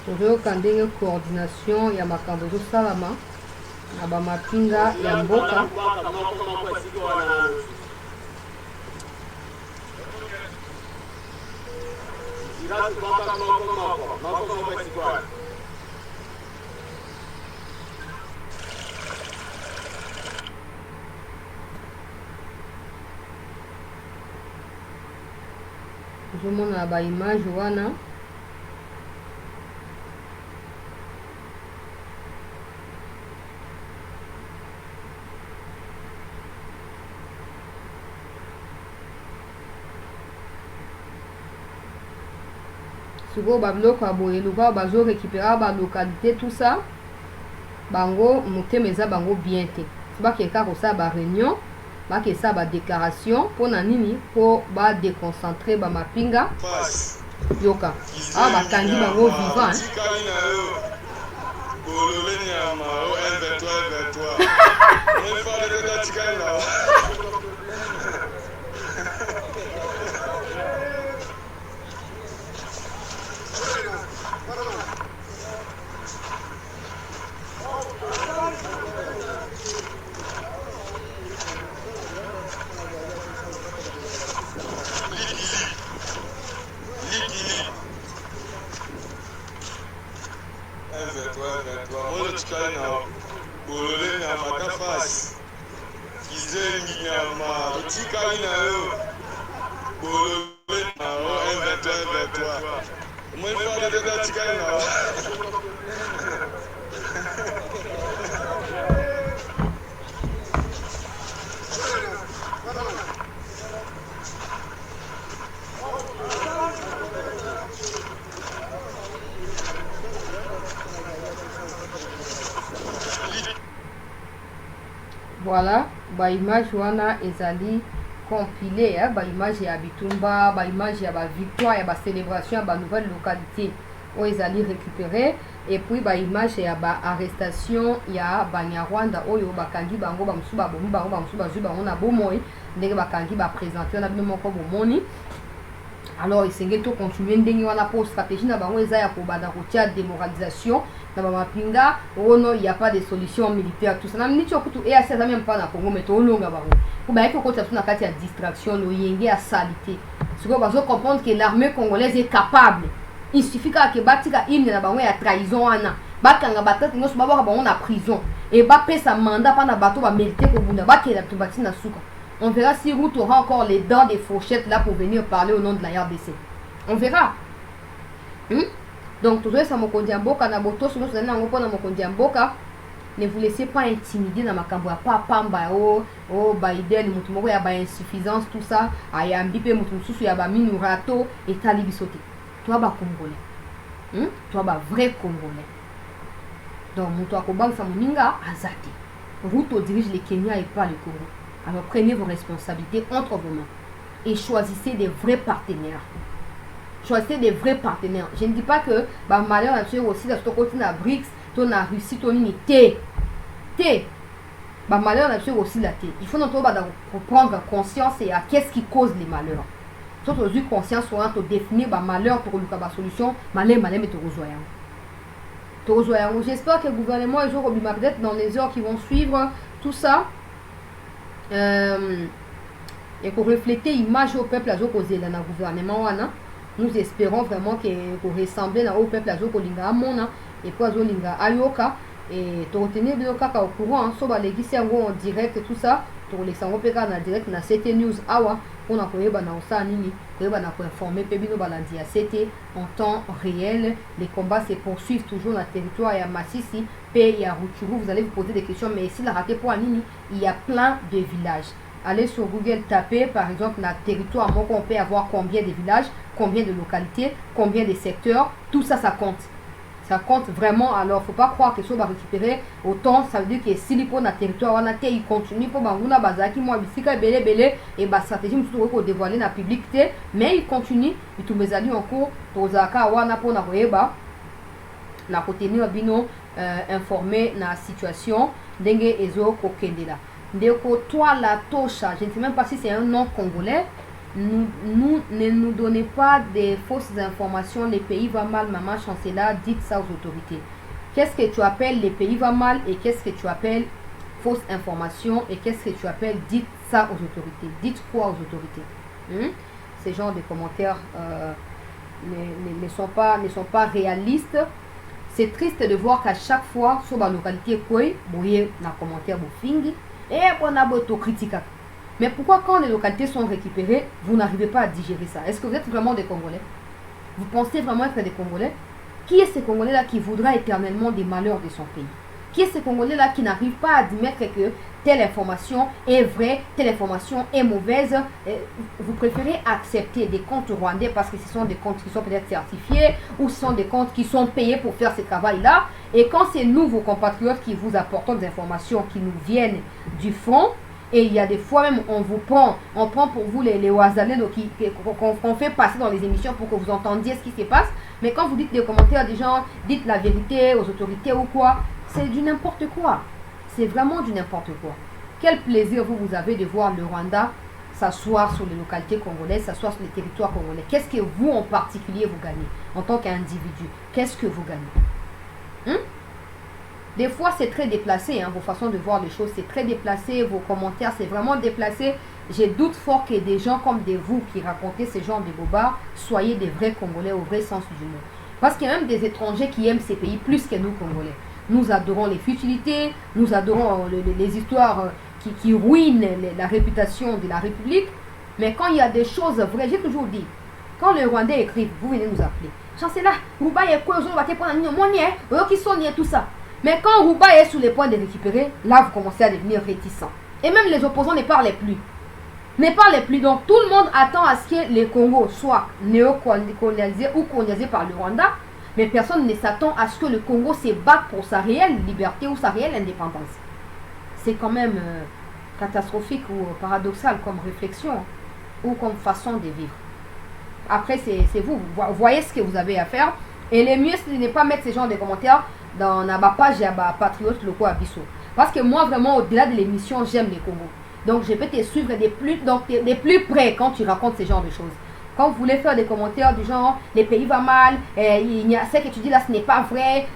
Tozoyoka ndenge coordination ya makambo ezosalama na bamapinga ya mboka. Je montre la image wana. Sugo babloko aboye luka bazo récupérer ba localité tout ça. Bango mutemeza bango bien te. Ba keka ko sa ba réunion, ba ke sa ba déclaration pour na nini pour ba déconcentrer ba mapinga. Yoka. Ah ba kangi bango vivant. Voilà, ba image wana ezali compilé, ba image ya bitumba, ba image ya ba victoire, ya ba célébration, ya ba nouvelle localité où ezali récupéré, et puis ba image ya ba arrestation ya ba Nyarwanda oyo bakangi bango ba musuba bomu bango ba musuba zu bango na bomoi ndenge bakangi ba présenter na bino moko bomoni. Alors il to continuer ndenge wana pour stratégie na bango eza ya ko banda kotia démoralisation na ba mapinga ono il y a pas de solution militaire tout ça na mini chokutu et assez même pas na Congo mais to longa bango pour ba ko kotia na kati ya distraction lo yenge ya salité ce que bazo comprendre que l'armée congolaise est capable. Il suffit que batika hymne na bango ya trahison wana bakanga batatu ngoso baba bango na prison et ba pesa mandat pa na bato ba mériter ko bunda ba ke la tubati na suka. On verra si Route aura encore les dents des fourchettes là pour venir parler au nom de la RDC. On verra. Donc, tout ça, Mokondi Mboka, na boto, sur nous, na Mokondi Mboka, ne vous laissez pas intimider dans ma camboua, pas pamba, oh, Biden, moutumoko, ya ba insuffisance, tout ça, aya mbipe, moutumsusu, ya ba minurato, et talibisote. Toi, ba Congolais. Toi, ba vrai Congolais. Donc, moutoua Kobang, sa moninga, azate. Route dirige les Kenya et pas le Congo. Alors prenez vos responsabilités entre vos mains et choisissez des vrais partenaires. Choisissez des vrais partenaires. Je ne dis pas que bah, malheur nature aussi dans ce côté na BRICS, ton a Russie, ton unité. Bah malheur nature aussi la Il faut notre prendre conscience et à qu'est-ce qui cause les malheurs. Surtout eu conscience pour définir bah malheur pour le la solution, malheur mais te rejoindre. J'espère que le gouvernement est jour peut-être dans les heures qui vont suivre tout ça. Et pour refléter l'image au peuple dans le gouvernement, nous espérons vraiment que pour ressembler au peuple et pour Zolinga Ayoka et pour retenir le cas au courant, sur les en direct tout ça, pour les sango en direct na CT News Awa, on a informer Pebino Balandi à CT en temps réel. Les combats se poursuivent toujours dans le territoire et à Massissi, et à Rutshuru. Vous allez vous poser des questions, mais ici, la raté pour Anini, il y a plein de villages. Allez sur Google, tapez par exemple dans le territoire, on peut avoir combien de villages, combien de localités, combien de secteurs, tout ça, ça compte. Ça compte vraiment. Alors, il ne faut pas croire que ça va récupérer autant. Ça veut dire que si les na territoire, il continue pour Bangouna Bazaki, moi, Bissika, Belé, et ma stratégie, je vais dévoiler dans la publicité, mais il continue. Et tous mes alliés en cours, pour Zaka, Wana, pour Naroeba, na retenir bino informé na situation, Dengue Ezo Kokendela. Ndeko, toi, la Tosha, je ne sais même pas si c'est un nom congolais. Ne nous donnez pas des fausses informations. Les pays vont mal, maman chancelière, dites ça aux autorités. Qu'est-ce que tu appelles les pays vont mal et qu'est-ce que tu appelles fausses informations et qu'est-ce que tu appelles dites ça aux autorités? Dites quoi aux autorités? Ces genres de commentaires ne sont pas réalistes. C'est triste de voir qu'à chaque fois, sur la localité, vous voyez dans les commentaires, et on a beau critique. Mais pourquoi quand les localités sont récupérées, vous n'arrivez pas à digérer ça? Est-ce que vous êtes vraiment des Congolais? Vous pensez vraiment être des Congolais? Qui est ce Congolais-là qui voudra éternellement des malheurs de son pays? Qui est ce Congolais-là qui n'arrive pas à admettre que telle information est vraie, telle information est mauvaise? Vous préférez accepter des comptes rwandais parce que ce sont des comptes qui sont peut-être certifiés ou ce sont des comptes qui sont payés pour faire ce travail-là. Et quand c'est nous, vos compatriotes, qui vous apportons des informations qui nous viennent du front, et il y a des fois même, on prend pour vous les Ouazalais qu'on fait passer dans les émissions pour que vous entendiez ce qui se passe. Mais quand vous dites des commentaires des gens, dites la vérité aux autorités ou quoi, c'est du n'importe quoi. C'est vraiment du n'importe quoi. Quel plaisir vous avez de voir le Rwanda s'asseoir sur les localités congolaises, s'asseoir sur les territoires congolais. Qu'est-ce que vous en particulier vous gagnez en tant qu'individu? Qu'est-ce que vous gagnez? Des fois, c'est très déplacé, vos façons de voir les choses, c'est très déplacé, vos commentaires, c'est vraiment déplacé. J'ai doute fort que des gens comme vous qui racontez ce genre de bobards soyez des vrais Congolais au vrai sens du mot. Parce qu'il y a même des étrangers qui aiment ces pays plus que nous, Congolais. Nous adorons les futilités, nous adorons les histoires qui ruinent la réputation de la République. Mais quand il y a des choses vraies, j'ai toujours dit, quand les Rwandais écrivent, vous venez nous appeler. Chancela, Rouba est quoi, tout ça. Mais quand Rouba est sur les points de récupérer, là vous commencez à devenir réticent. Et même les opposants ne parlent plus. Donc tout le monde attend à ce que le Congo soit néo-colonisé ou colonisé par le Rwanda. Mais personne ne s'attend à ce que le Congo se batte pour sa réelle liberté ou sa réelle indépendance. C'est quand même catastrophique ou paradoxal comme réflexion ou comme façon de vivre. Après, c'est vous voyez ce que vous avez à faire. Et le mieux, c'est de ne pas mettre ce genre de commentaires dans la page de Patriotes locaux à Bissau. Parce que moi, vraiment, au-delà de l'émission, j'aime les Congos. Donc, je peux te suivre de plus près quand tu racontes ce genre de choses. Quand vous voulez faire des commentaires du genre, les pays vont mal, ce que tu dis là, ce n'est pas vrai,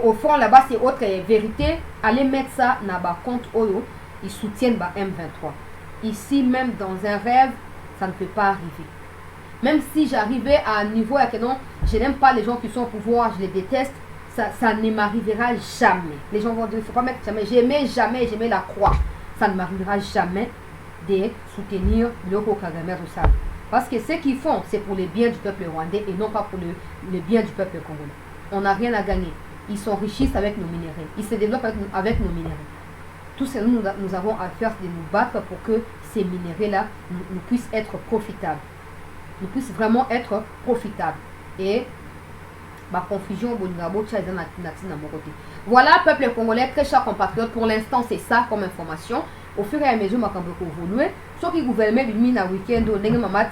au fond, là-bas, c'est autre vérité, allez mettre ça dans le compte Oyo, ils soutiennent M23. Ici, même dans un rêve, ça ne peut pas arriver. Même si j'arrivais à un niveau à que non, je n'aime pas les gens qui sont au pouvoir, je les déteste, ça ne m'arrivera jamais. Les gens vont dire, il ne faut pas mettre jamais, j'aimais la croix. Ça ne m'arrivera jamais de soutenir le Kagame Roussal. Parce que ce qu'ils font, c'est pour le bien du peuple rwandais et non pas pour le bien du peuple congolais. On n'a rien à gagner. Ils s'enrichissent avec nos minéraux. Ils se développent avec nos minéraux. Tout ce que nous avons à faire, c'est de nous battre pour que ces minéraux-là nous puissent être profitables. Nous puissent vraiment être profitables. Et ma confusion, voilà, peuple congolais, très chers compatriotes, pour l'instant, c'est ça comme information. Au fur et à mesure, je vais évoluer. Ceux qui gouvernement du mina week-end,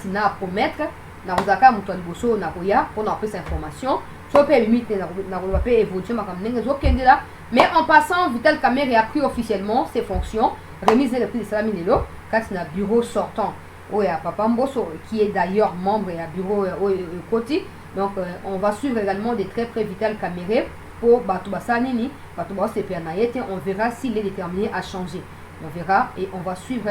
tina à promettre, na rozaka mutuali boso na roya pour nous apporter cette information. Ceux qui limite na roya évoluer là. Mais en passant, Vital Kamerhe a pris officiellement ses fonctions. Remise de prix de Salam Minelo, quand il y a un bureau sortant, Papa Mboso, qui est d'ailleurs membre et un bureau Koti. Donc, on va suivre également de très près Vital Kamerhe pour Batouba Sanini, Batouba Sepianaïete. On verra s'il est déterminé à changer. On verra et on va suivre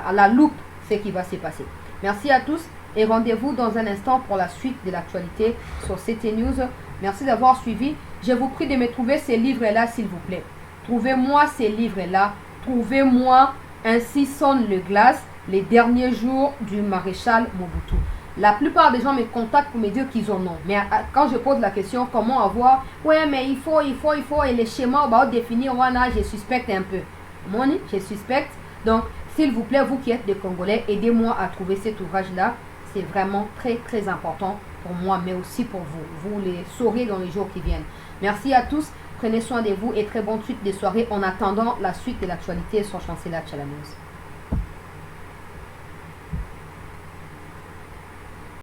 à la loupe ce qui va se passer. Merci à tous et rendez-vous dans un instant pour la suite de l'actualité sur CT News. Merci d'avoir suivi. Je vous prie de me trouver ces livres-là, s'il vous plaît. Trouvez-moi ces livres-là. Trouvez-moi Ainsi sonne le glace, les derniers jours du maréchal Mobutu. La plupart des gens me contactent pour me dire qu'ils en ont. Mais quand je pose la question, comment avoir, ouais, mais il faut, et les schémas, on va définir, je suspecte un peu. Moni, je suspecte. Donc, s'il vous plaît, vous qui êtes des Congolais, aidez-moi à trouver cet ouvrage-là. C'est vraiment très, très important pour moi, mais aussi pour vous. Vous les saurez dans les jours qui viennent. Merci à tous. Prenez soin de vous et très bonne suite des soirées en attendant la suite de l'actualité sur Chancela Tchalamouz.